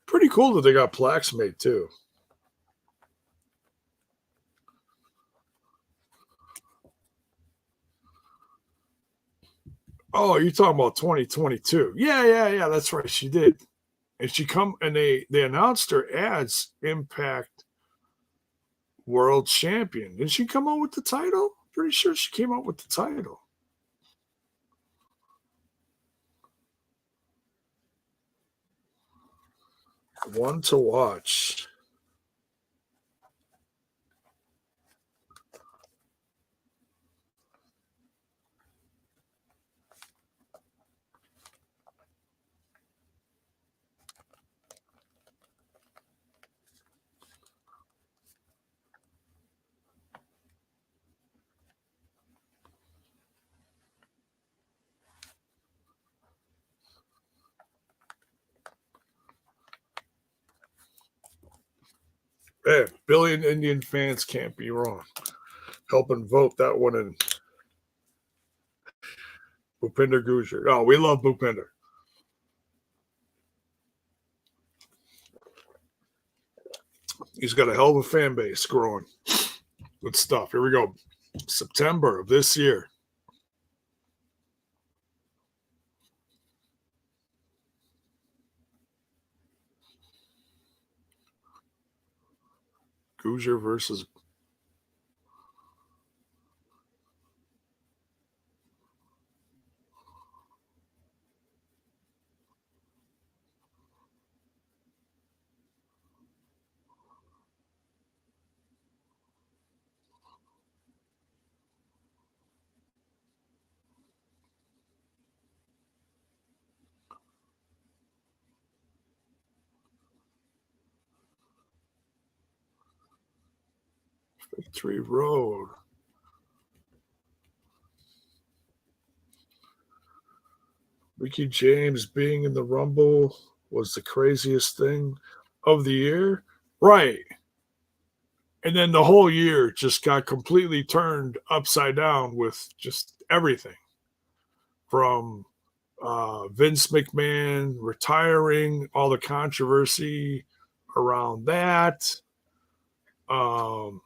Pretty cool that they got plaques made too. Oh, you're talking about 2022. Yeah, yeah, yeah, that's right, she did. And she come and they announced her as Impact World Champion. Did she come out with the title? Pretty sure she came out with the title. One to watch. Hey, billion Indian fans can't be wrong. Helping vote that one in. Bhupinder Gujar. Oh, we love Bhupinder. He's got a hell of a fan base growing. Good stuff. Here we go. September of this year. Gujar versus. Victory Road. Mickey James being in the Rumble was the craziest thing of the year. Right. And then the whole year just got completely turned upside down with just everything from Vince McMahon retiring, all the controversy around that. Um,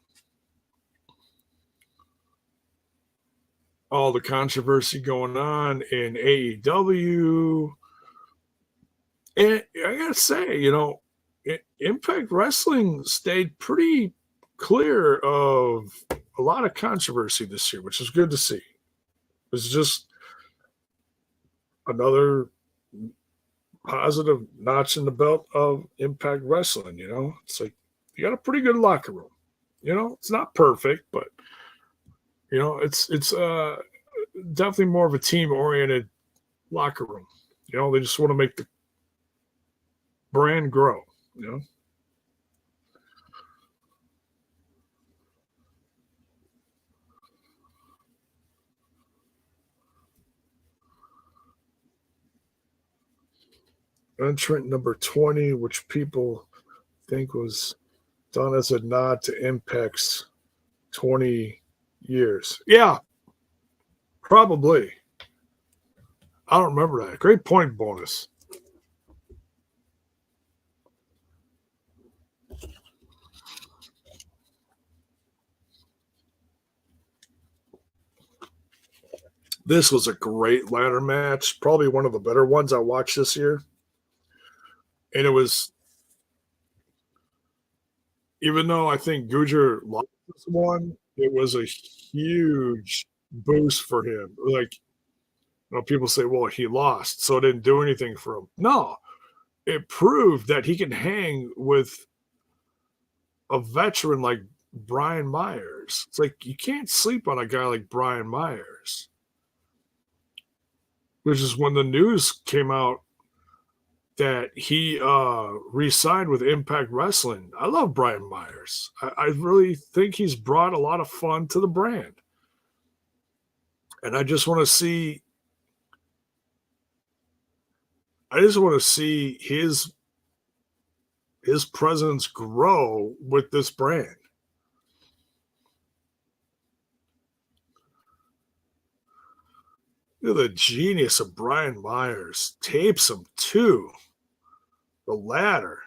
all the controversy going on in AEW. And I gotta say, Impact Wrestling stayed pretty clear of a lot of controversy this year, which is good to see. It's just another positive notch in the belt of Impact Wrestling. It's like you got a pretty good locker room. It's not perfect, but it's definitely more of a team oriented locker room. They just want to make the brand grow. You know, entrant number 20, which people think was done as a nod to Impact's 20 years. Yeah, probably. I don't remember that. Great point bonus. This was a great ladder match, probably one of the better ones I watched this year. And it was, even though I think Gujar lost this one, it was a huge boost for him. Like, people say, well, he lost, so it didn't do anything for him. No, it proved that he can hang with a veteran like Brian Myers. It's like you can't sleep on a guy like Brian Myers. Which is when the news came out that he re-signed with Impact Wrestling. I love Brian Myers. I really think he's brought a lot of fun to the brand. And I just want to see his presence grow with this brand. Look at the genius of Brian Myers. Tapes him too. The ladder.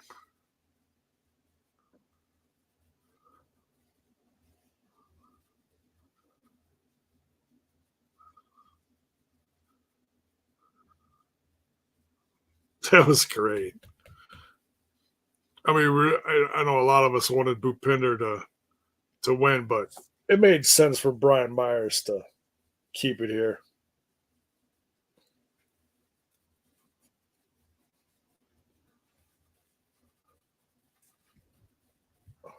That was great. I mean, I know a lot of us wanted Bhupinder to win, but it made sense for Brian Myers to keep it here.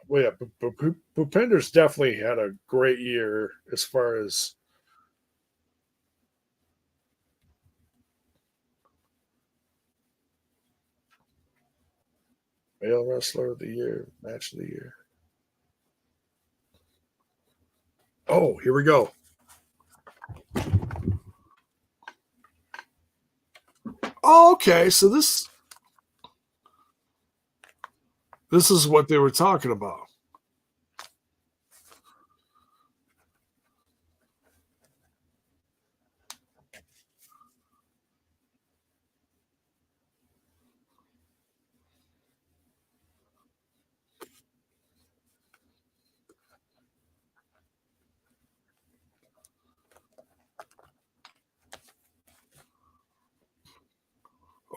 Well, yeah, Bhupender's definitely had a great year as far as male wrestler of the year, match of the year. Oh, here we go. Oh, okay. So this is what they were talking about.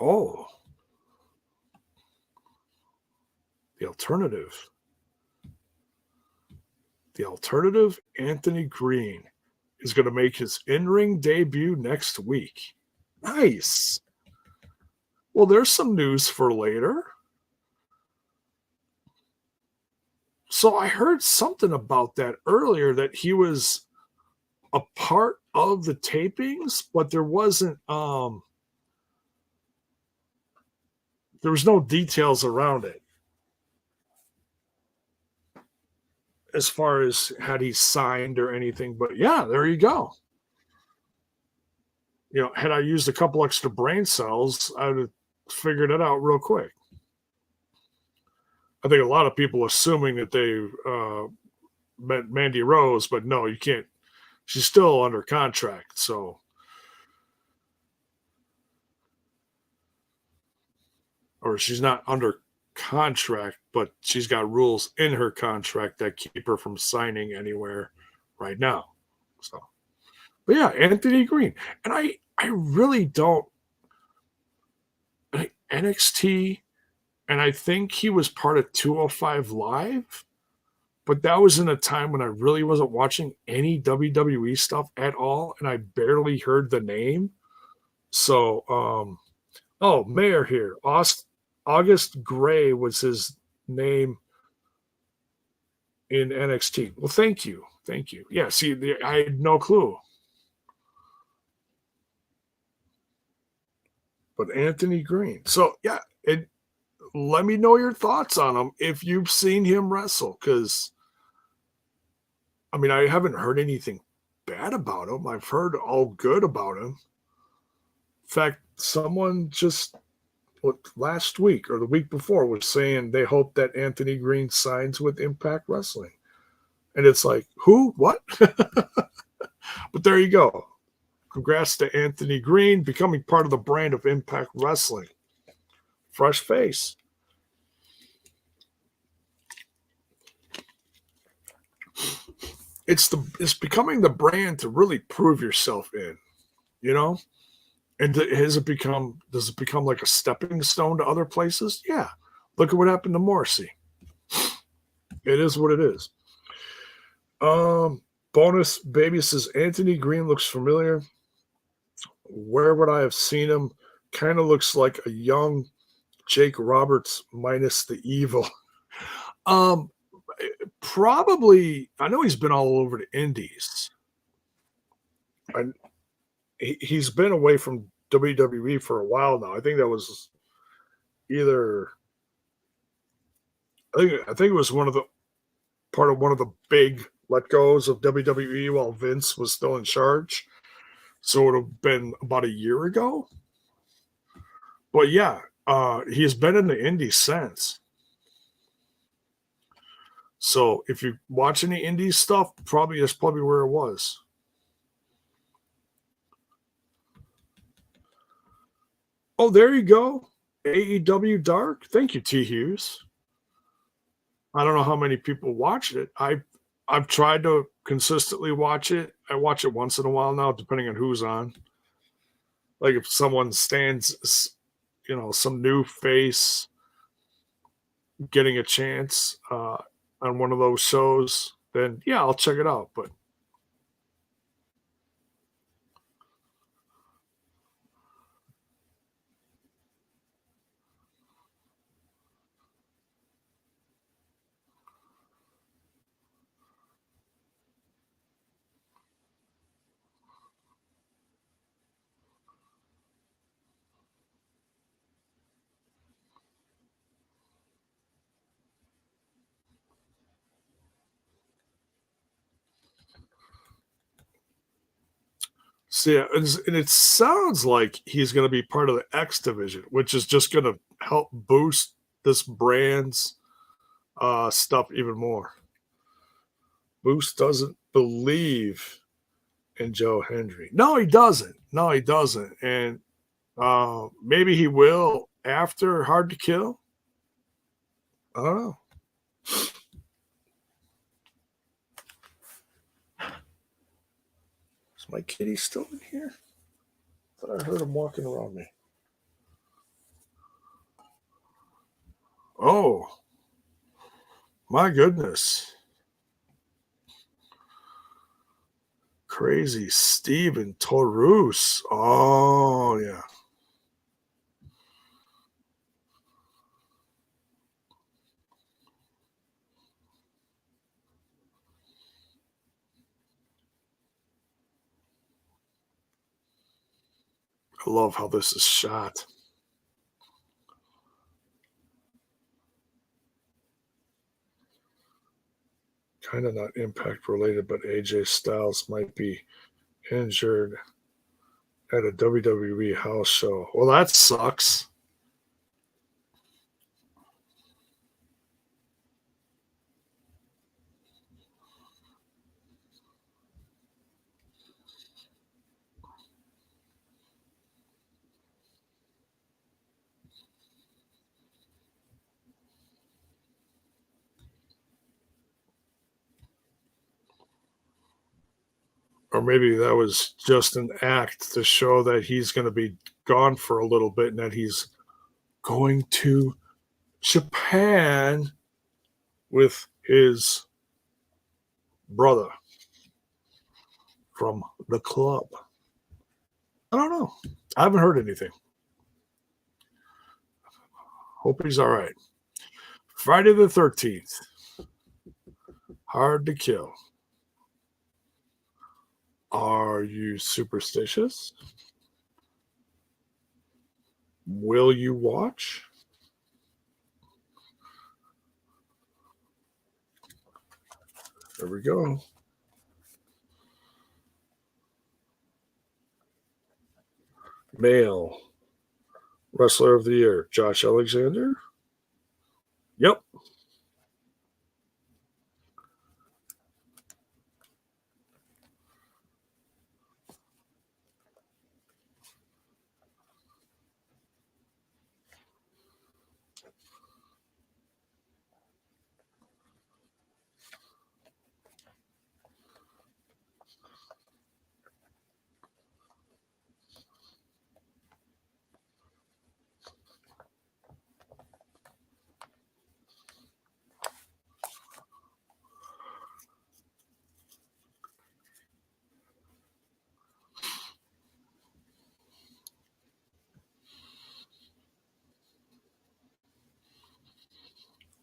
Oh, the alternative. The alternative, Anthony Green, is going to make his in-ring debut next week. Nice. Well, there's some news for later. So I heard something about that earlier that he was a part of the tapings, but there was no details around it as far as had he signed or anything. But yeah, there you go. Had I used a couple extra brain cells, I would have figured it out real quick. I think a lot of people assuming that they meant Mandy Rose, but no, you can't. She's still under contract, so or she's not under contract, but she's got rules in her contract that keep her from signing anywhere right now. So, but yeah, Anthony Green, and I really don't NXT, and I think he was part of 205 Live, but that was in a time when I really wasn't watching any WWE stuff at all, and I barely heard the name. So, oh, Mayor here, August Gray was his name in NXT. Well, thank you. Yeah, see, I had no clue. But Anthony Green. So yeah, let me know your thoughts on him if you've seen him wrestle, because I mean, I haven't heard anything bad about him. I've heard all good about him. In fact, someone just last week or the week before was saying they hope that Anthony Green signs with Impact Wrestling. And it's like, who? What? But there you go. Congrats to Anthony Green becoming part of the brand of Impact Wrestling. Fresh face. It's becoming the brand to really prove yourself in, you know? And does it become like a stepping stone to other places? Yeah. Look at what happened to Morrissey. It is what it is. Bonus baby says Anthony Green looks familiar. Where would I have seen him? Kind of looks like a young Jake Roberts minus the evil. Um, Probably. I know he's been all over the Indies. And he's been away from WWE for a while now. I think that was either. I think it was part of one of the big let goes of WWE while Vince was still in charge. So it would have been about a year ago. But yeah, he's been in the Indies since. So if you watch any Indies stuff, that's probably where it was. Oh, there you go. AEW Dark. Thank you, T. Hughes. I don't know how many people watch it. I've tried to consistently watch it. I watch it once in a while now, depending on who's on. Like if someone stands, some new face getting a chance on one of those shows, then yeah, I'll check it out. But see, and it sounds like he's going to be part of the X division, which is just going to help boost this brand's stuff even more. Boost doesn't believe in Joe Hendry. No, he doesn't. No, he doesn't. And maybe he will after Hard to Kill. I don't know. Is my kitty still in here? I thought I heard him walking around me. Oh, my goodness. Crazy Steven Torus. Oh, yeah. I love how this is shot. Kind of not Impact related, but AJ Styles might be injured at a WWE house show. Well, that sucks. Or maybe that was just an act to show that he's going to be gone for a little bit and that he's going to Japan with his brother from the club. I don't know. I haven't heard anything. Hope he's all right. Friday the 13th. Hard to Kill. Are you superstitious? Will you watch? There we go. Male Wrestler of the Year, Josh Alexander. Yep.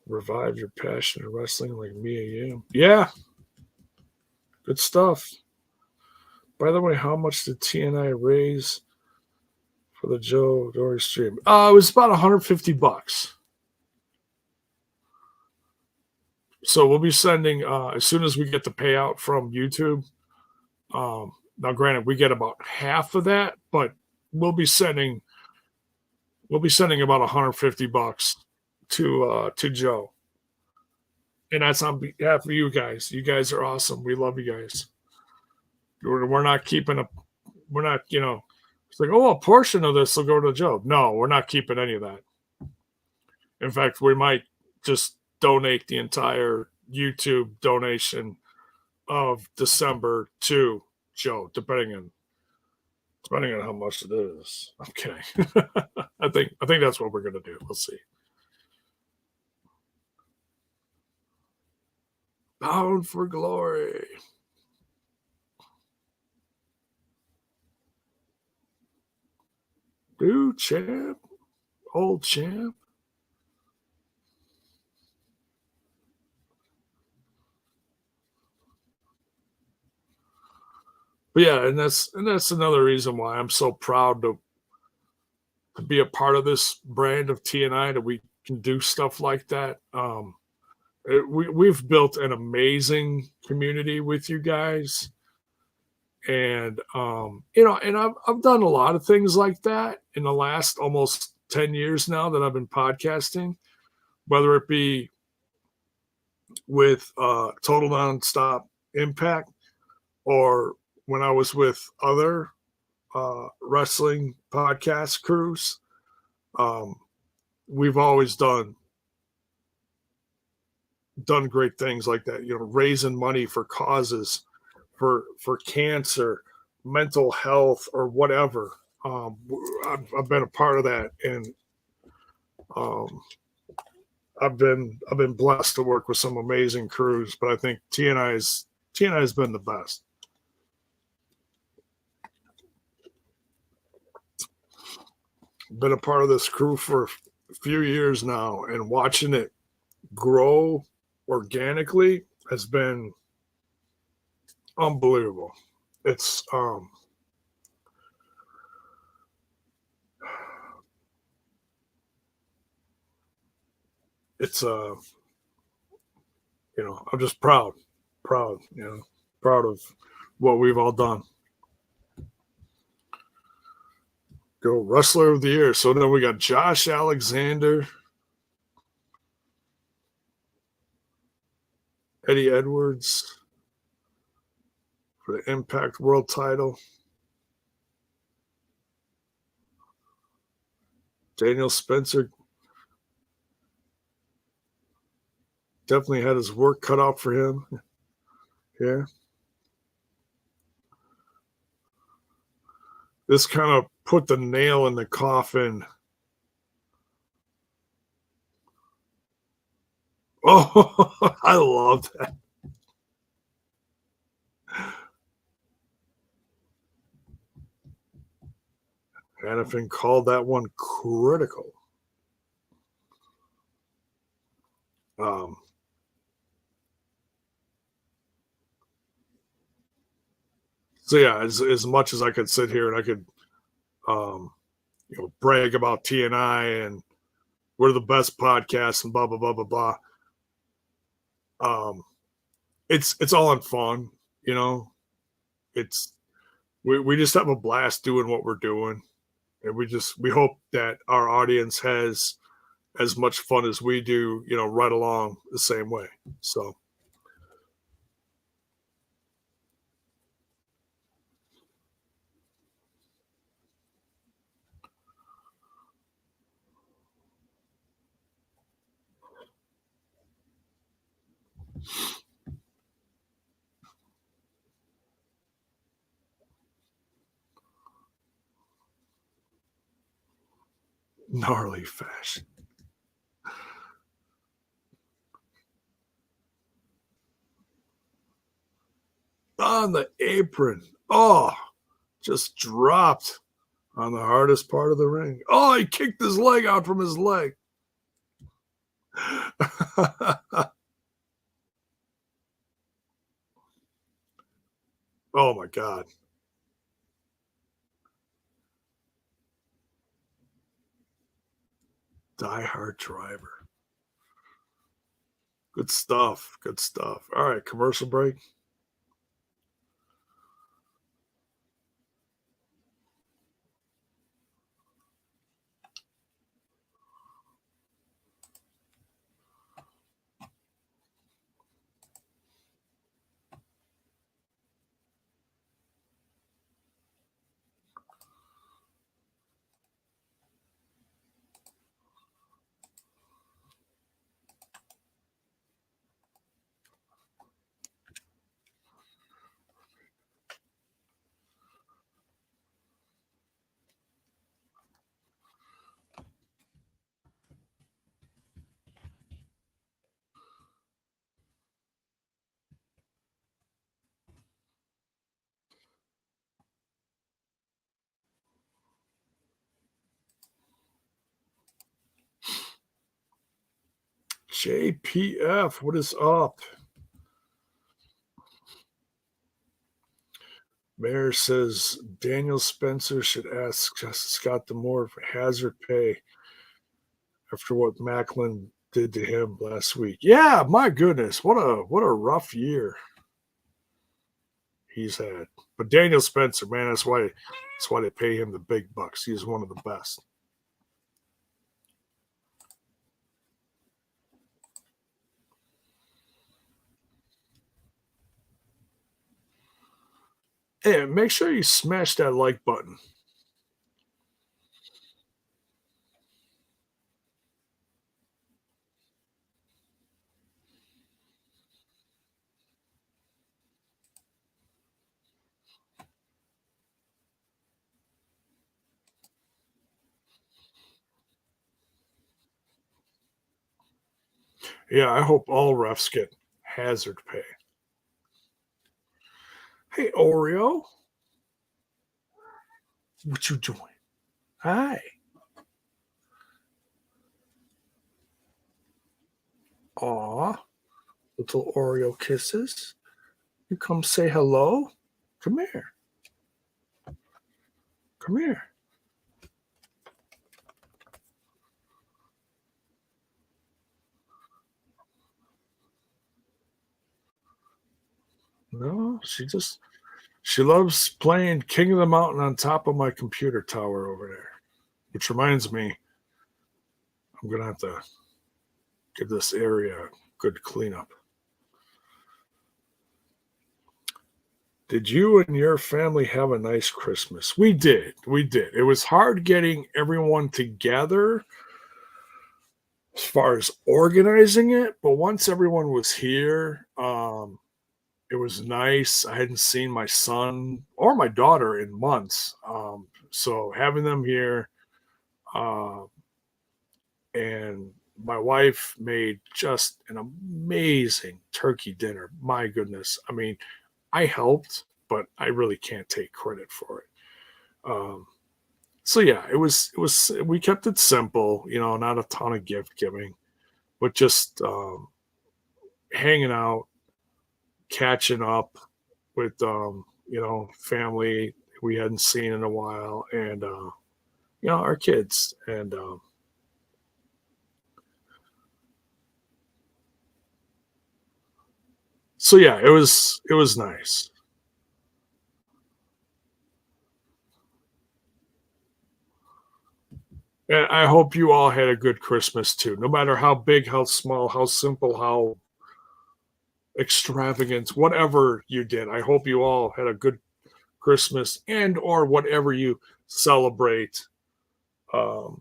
Revive your passion in wrestling like me and you. Yeah, good stuff. By the way, how much did TNI raise for the Joe Dory stream? It was about 150 bucks. So we'll be sending as soon as we get the payout from YouTube. Now, granted, we get about half of that, but we'll be sending about 150 bucks to Joe, and that's on behalf of you guys. You guys are awesome. We love you guys. We're not keeping a. We're not. It's like, oh, a portion of this will go to Joe. No, we're not keeping any of that. In fact, we might just donate the entire YouTube donation of December to Joe, depending on how much it is. I'm kidding. I think that's what we're gonna do. We'll see. Bound for glory. Dude, champ, old champ. But yeah, and that's another reason why I'm so proud to be a part of this brand of TNI that we can do stuff like that. We've built an amazing community with you guys, and and I've done a lot of things like that in the last almost 10 years now that I've been podcasting, whether it be with Total Nonstop Impact or when I was with other wrestling podcast crews. Um, we've always done great things like that. Raising money for causes, for cancer, mental health, or whatever. I've been a part of that, and um, I've been blessed to work with some amazing crews. But I think TNI has been the best. Been a part of this crew for a few years now, and watching it grow organically has been unbelievable. It's it's I'm just proud, proud of what we've all done. Go wrestler of the year. So then we got Josh Alexander, Eddie Edwards for the Impact World title. Daniel Spencer definitely had his work cut out for him. Yeah. This kind of put the nail in the coffin. Oh, I love that. Hannafin called that one critical. Um, so yeah, as much as I could sit here and I could um, brag about TNI and we're the best podcast and blah blah blah blah blah. Um, it's all in fun, you know. It's we just have a blast doing what we're doing, and we hope that our audience has as much fun as we do, right along the same way. So gnarly fashion on the apron. Oh, just dropped on the hardest part of the ring. Oh, he kicked his leg out from his leg. Oh my god. Die Hard Driver. Good stuff. Good stuff. All right, commercial break. JPF, what is up? Mayor says Daniel Spencer should ask Scott Demore for hazard pay after what Macklin did to him last week. Yeah, my goodness, what a rough year he's had. But Daniel Spencer, man, that's why they pay him the big bucks. He's one of the best. Hey, make sure you smash that like button. Yeah, I hope all refs get hazard pay. Hey, Oreo, what you doing? Hi. Aw, little Oreo kisses. You come say hello. Come here. Come here. No, she loves playing King of the Mountain on top of my computer tower over there. Which reminds me, I'm gonna have to give this area a good cleanup. Did you and your family have a nice Christmas? We did. We did. It was hard getting everyone together as far as organizing it, but once everyone was here, it was nice. I hadn't seen my son or my daughter in months. So having them here, uh, and my wife made just an amazing turkey dinner. My goodness. I mean, I helped, but I really can't take credit for it. Um, so yeah, it was we kept it simple, not a ton of gift giving, but just hanging out, catching up with family we hadn't seen in a while, and our kids, and so yeah, it was nice. And I hope you all had a good Christmas too, no matter how big, how small, how simple, how extravagant, whatever you did. I hope you all had a good Christmas and or whatever you celebrate, um,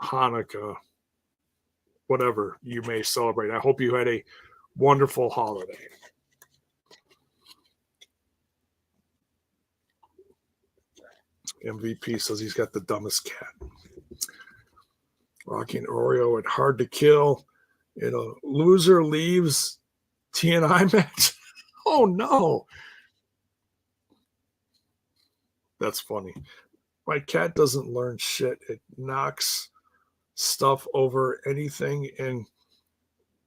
Hanukkah, whatever you may celebrate. I hope you had a wonderful holiday. MVP says he's got the dumbest cat. Rocky and Oreo at Hard to Kill. Loser leaves TNI match. Oh no, that's funny. My cat doesn't learn shit. It knocks stuff over anything and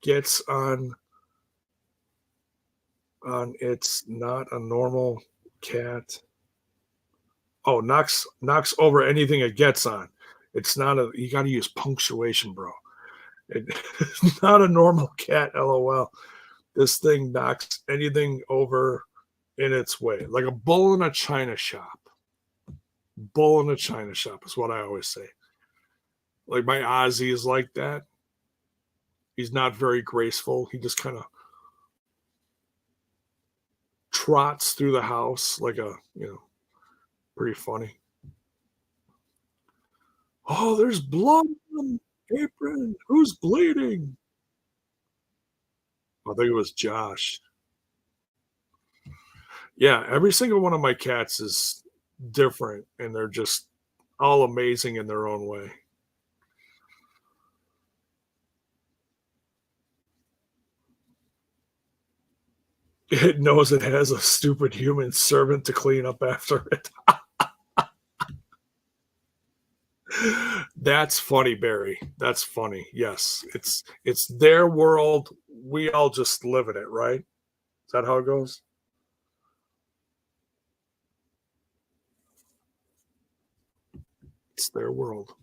gets on it's not a normal cat. Oh, knocks over anything it gets on. It's not a you got to use punctuation, bro. It's not a normal cat, lol. This thing knocks anything over in its way, like a bull in a china shop. Bull in a china shop is what I always say. Like my Ozzy is like that. He's not very graceful. He just kind of trots through the house like pretty funny. Oh, there's blood on the apron. Who's bleeding? I think it was Josh. Yeah, every single one of my cats is different, and they're just all amazing in their own way. It knows it has a stupid human servant to clean up after it. That's funny, Barry. That's funny. Yes, it's their world. We all just live in it, right? Is that how it goes? It's their world.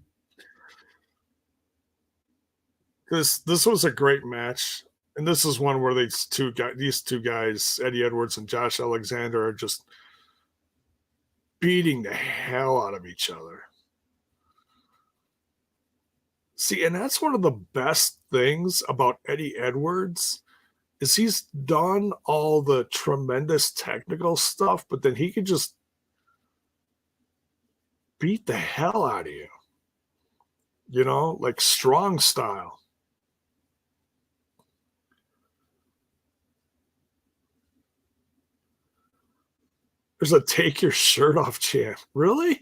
This was a great match, and this is one where these two guys, Eddie Edwards and Josh Alexander, are just beating the hell out of each other. See, and that's one of the best things about Eddie Edwards is he's done all the tremendous technical stuff, but then he could just beat the hell out of you, like strong style. There's a take your shirt off chant. Really?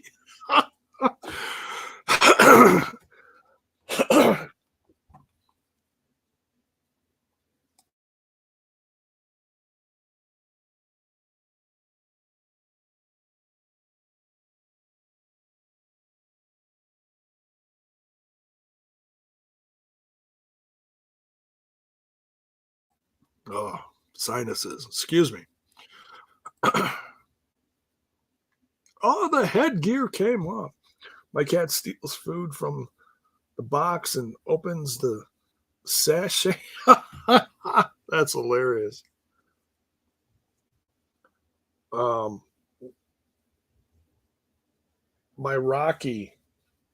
Oh, sinuses. Excuse me. Oh, the headgear came off. My cat steals food from the box and opens the sachet. That's hilarious. Um, my Rocky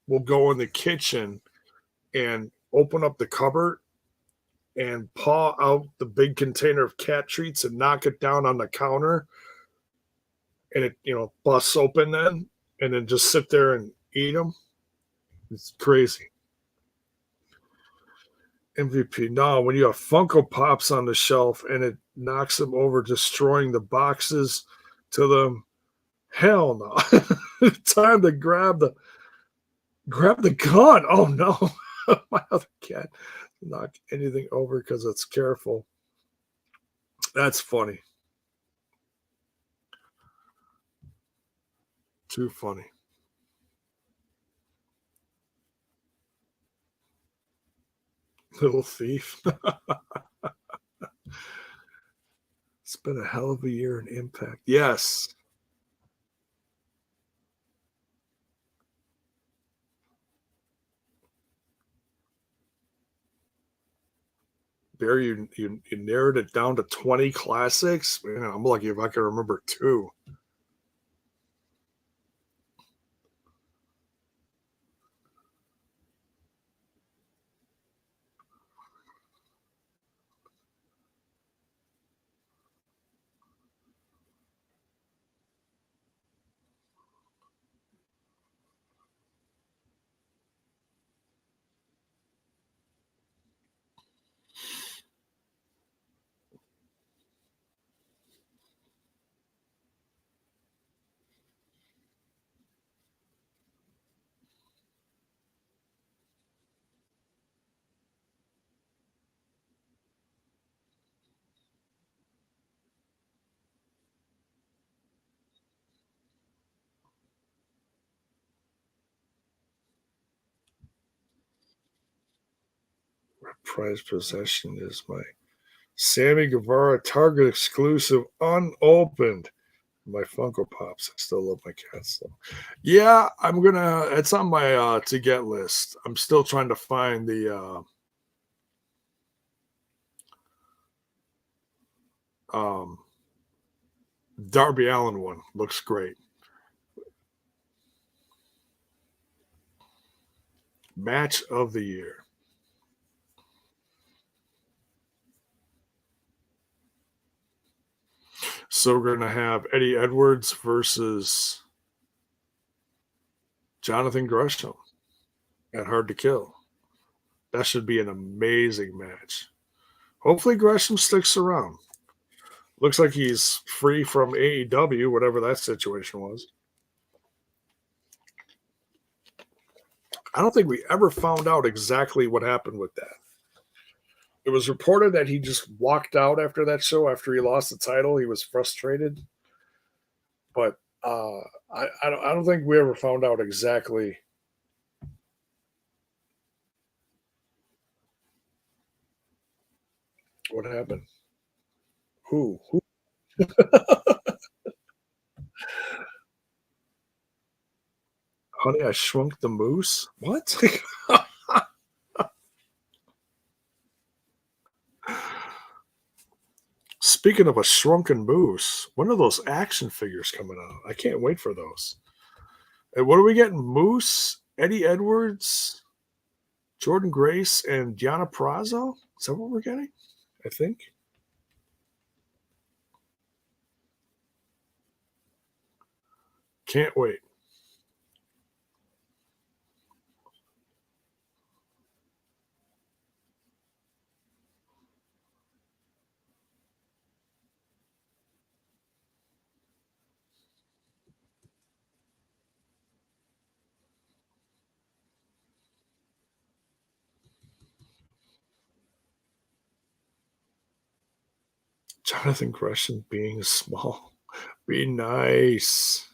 will go in the kitchen and open up the cupboard and paw out the big container of cat treats and knock it down on the counter, and it busts open then, and then just sit there and eat them. It's crazy. MVP. No, when you have Funko Pops on the shelf and it knocks them over, destroying the boxes to them. Hell no. Time to grab the gun. Oh no. My other cat knock anything over because it's careful. That's funny. Too funny. Little thief. It's been a hell of a year in Impact. Yes. Barry, you narrowed it down to 20 classics. Man, I'm lucky if I can remember two. Prized possession is my Sammy Guevara Target exclusive unopened. My Funko Pops. I still love my cats though. Yeah, it's on my to get list. I'm still trying to find the um Darby Allen one. Looks great. Match of the year. So we're gonna have Eddie Edwards versus Jonathan Gresham at Hard to Kill. That should be an amazing match. Hopefully Gresham sticks around. Looks like he's free from AEW, whatever that situation was. I don't think we ever found out exactly what happened with that. It was reported that he just walked out after that show after he lost the title. He was frustrated, but I don't think we ever found out exactly What happened? Who? Who? Honey, I Shrunk the Moose? What? Speaking of a shrunken moose, when are those action figures coming out? I can't wait for those. And what are we getting? Moose, Eddie Edwards, Jordan Grace, and Diana Prazo? Is that what we're getting? I think. Can't wait. Jonathan Gresham being small. Be nice.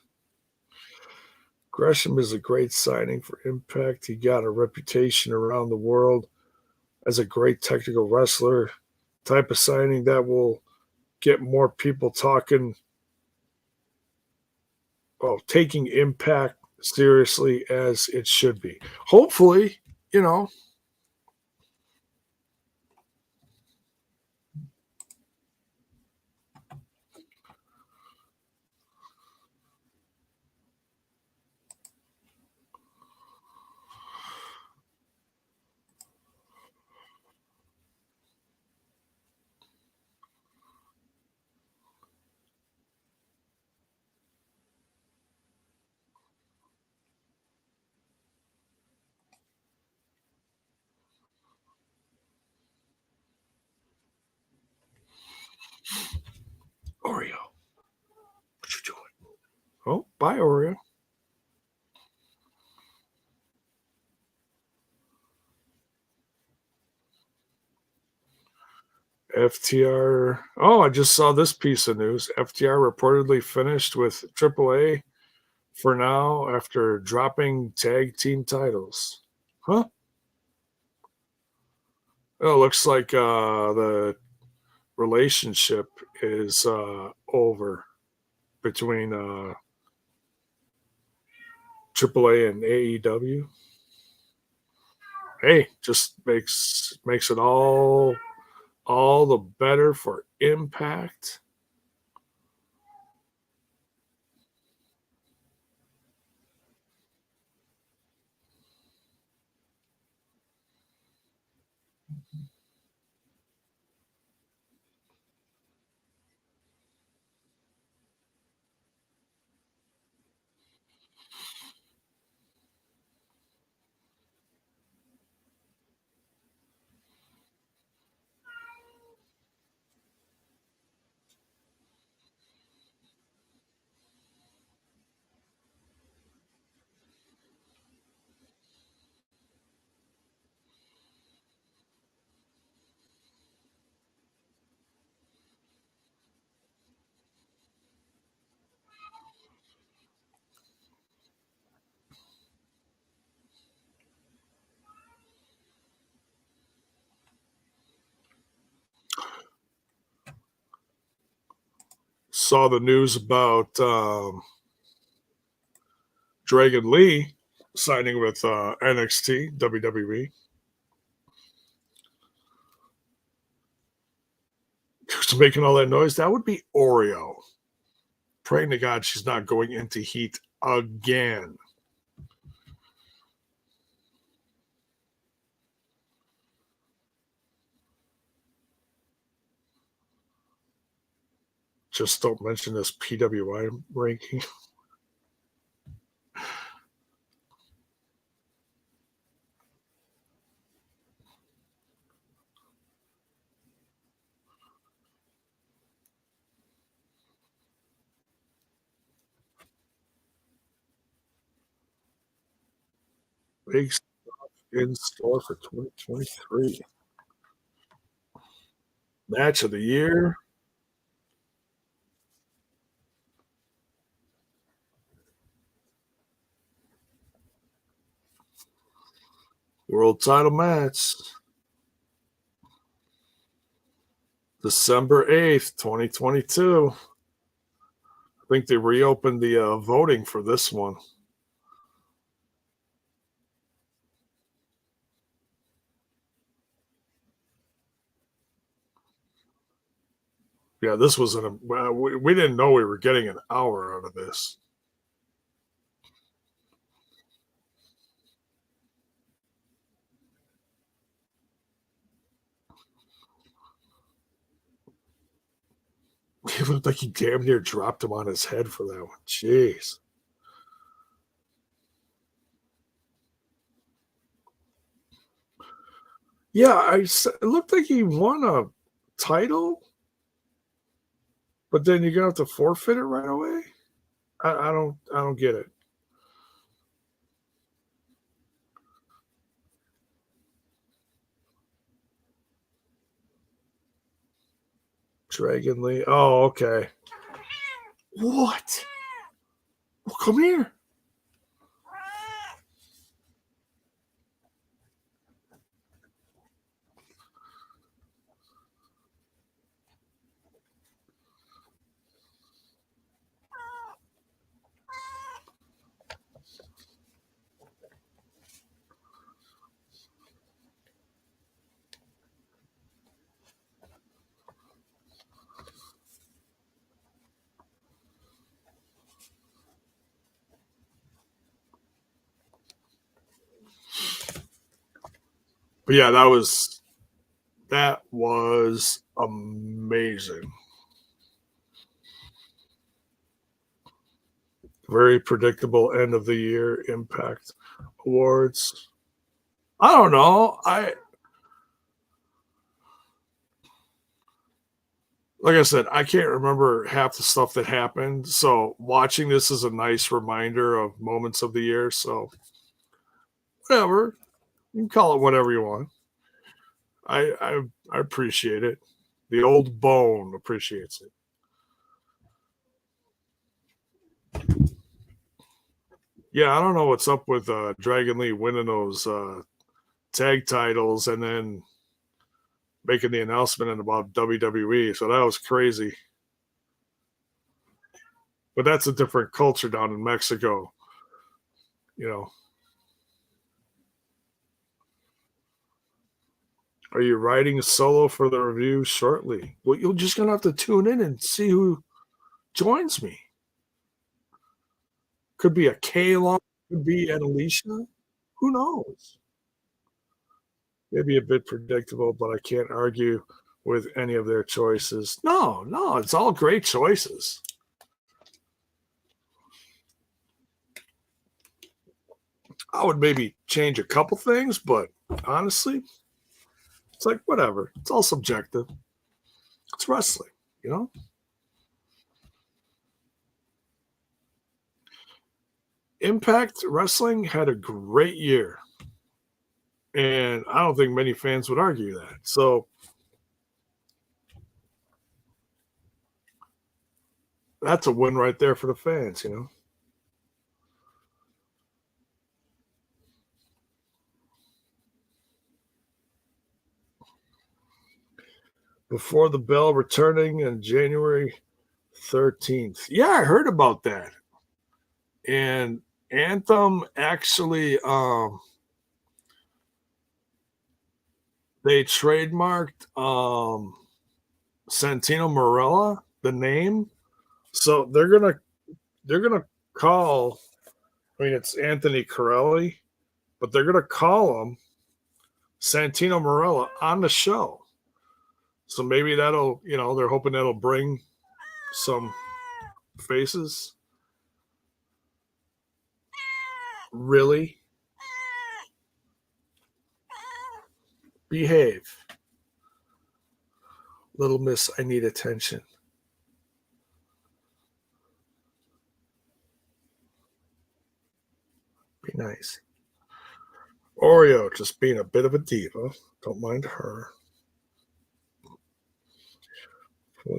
Gresham is a great signing for Impact. He got a reputation around the world as a great technical wrestler. Type of signing that will get more people talking, well, taking Impact seriously as it should be. Hopefully, you know, Oreo, what you doing? Oh, bye, Oreo. FTR. Oh, I just saw this piece of news. FTR reportedly finished with AAA for now after dropping tag team titles. Huh? Oh, looks like the relationship is over between AAA and AEW. Hey, just makes it all the better for Impact. Saw the news about Dragon Lee signing with NXT WWE. Who's making all that noise? That would be Oreo. Praying to God she's not going into heat again. Just don't mention this PWI ranking. Big stuff in store for 2023. Match of the year. World title match. December 8th, 2022. I think they reopened the voting for this one. Yeah, this was well, we didn't know we were getting an hour out of this. It looked like he damn near dropped him on his head for that one. Jeez. Yeah, it looked like he won a title, but then you're gonna have to forfeit it right away. I don't get it. Dragon Lee. Oh, okay. What? Well, come here. But yeah, that was amazing. Very predictable end of the year Impact Awards. I don't know. I Like I said, I can't remember half the stuff that happened. So watching this is a nice reminder of moments of the year. So whatever. You can call it whatever you want. I appreciate it. The old bone appreciates it. Yeah, I don't know what's up with Dragon Lee winning those tag titles and then making the announcement about WWE. So that was crazy. But that's a different culture down in Mexico. You know, are you writing solo for the review shortly? Well, you're just gonna have to tune in and see who joins me. Could be a Kalon, could be an Alicia. Who knows? Maybe a bit predictable, but I can't argue with any of their choices. No, no, it's all great choices. I would maybe change a couple things, but honestly, it's like whatever. It's all subjective. It's wrestling, you know? Impact Wrestling had a great year, and I don't think many fans would argue that. So that's a win right there for the fans, you know? Before the Bell returning on January 13th. Yeah, I heard about that. And Anthem actually they trademarked Santino Marella, the name. So they're gonna call, I mean it's Anthony Corelli, but they're gonna call him Santino Marella on the show. So maybe that'll, they're hoping that'll bring some faces. Really? Behave. Little miss, I need attention. Be nice. Oreo just being a bit of a diva. Don't mind her. Well,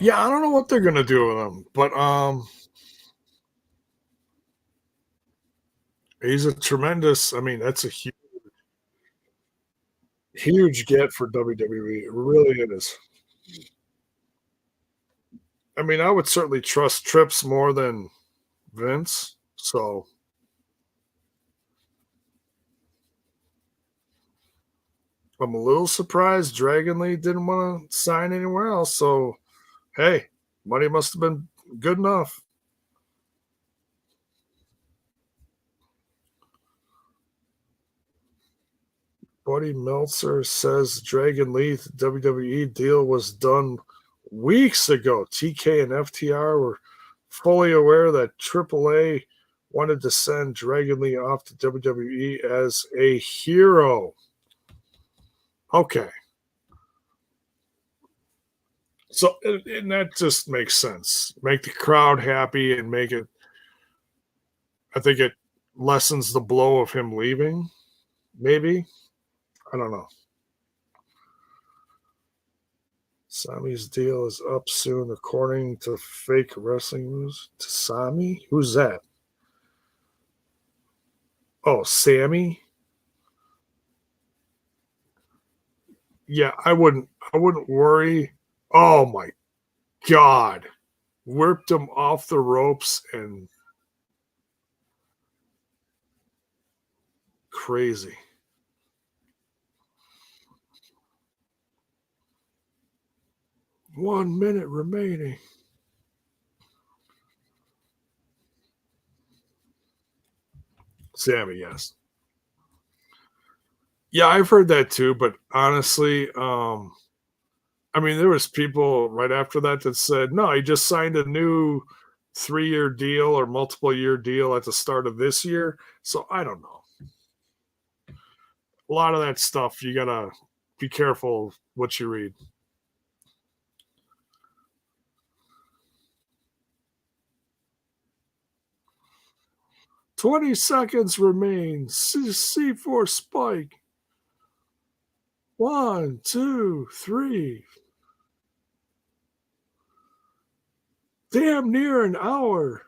yeah, I don't know what they're gonna do with him, but He's a tremendous. I mean, that's a huge get for WWE. It really is. I mean, I would certainly trust Trips more than Vince. So I'm a little surprised Dragon Lee didn't want to sign anywhere else. So hey, money must have been good enough. Buddy Meltzer says Dragon Lee WWE deal was done weeks ago. TK and FTR were fully aware that AAA wanted to send Dragon Lee off to WWE as a hero. Okay. So, and that just makes sense. Make the crowd happy and make it, I think it lessens the blow of him leaving, maybe. I don't know. Sami's deal is up soon, according to fake wrestling news. To Sami? Who's that? Oh, Sammy? Yeah, I wouldn't worry. Oh my god. Whipped him off the ropes and crazy. 1 minute remaining. Sammy, yes. Yeah, I've heard that too, but honestly, I mean, there was people right after that that said, no, he just signed a new 3-year deal or multiple year deal at the start of this year. So I don't know. A lot of that stuff you gotta be careful what you read. 20 seconds remain. C4 spike. One, two, three. Damn near an hour.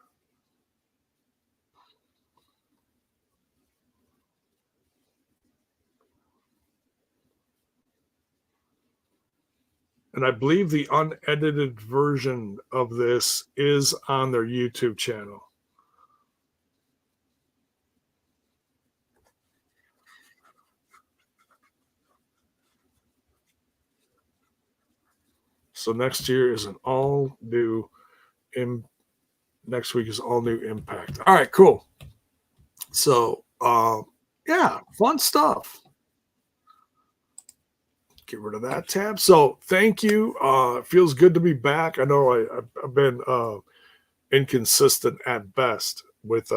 And I believe the unedited version of this is on their YouTube channel. So next year is an all new in next week is all new impact. All right, cool. So yeah, fun stuff. Get rid of that tab. So thank you. It feels good to be back. I know I've been inconsistent at best with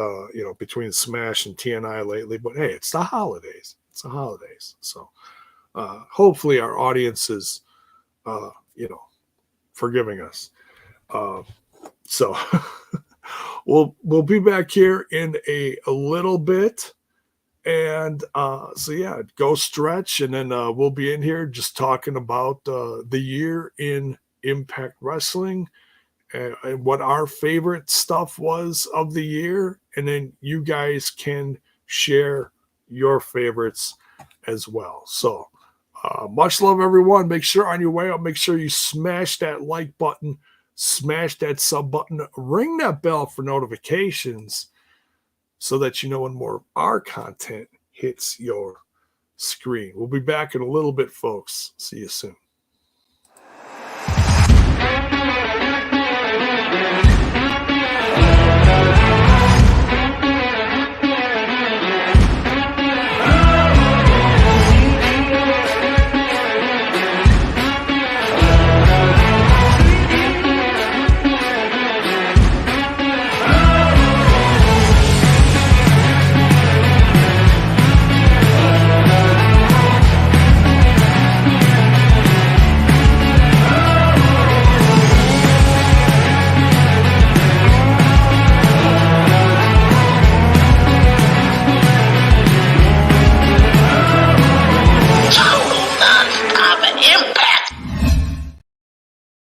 between Smash and TNI lately, but hey, it's the holidays. It's the holidays. So hopefully our audience is uh, you know forgiving us. Uh, so we'll be back here in a little bit. And so yeah, go stretch, and then we'll be in here just talking about the year in Impact Wrestling and what our favorite stuff was of the year, and then you guys can share your favorites as well. So much love, everyone. Make sure on your way out, make sure you smash that like button, smash that sub button, ring that bell for notifications so that you know when more of our content hits your screen. We'll be back in a little bit, folks. See you soon.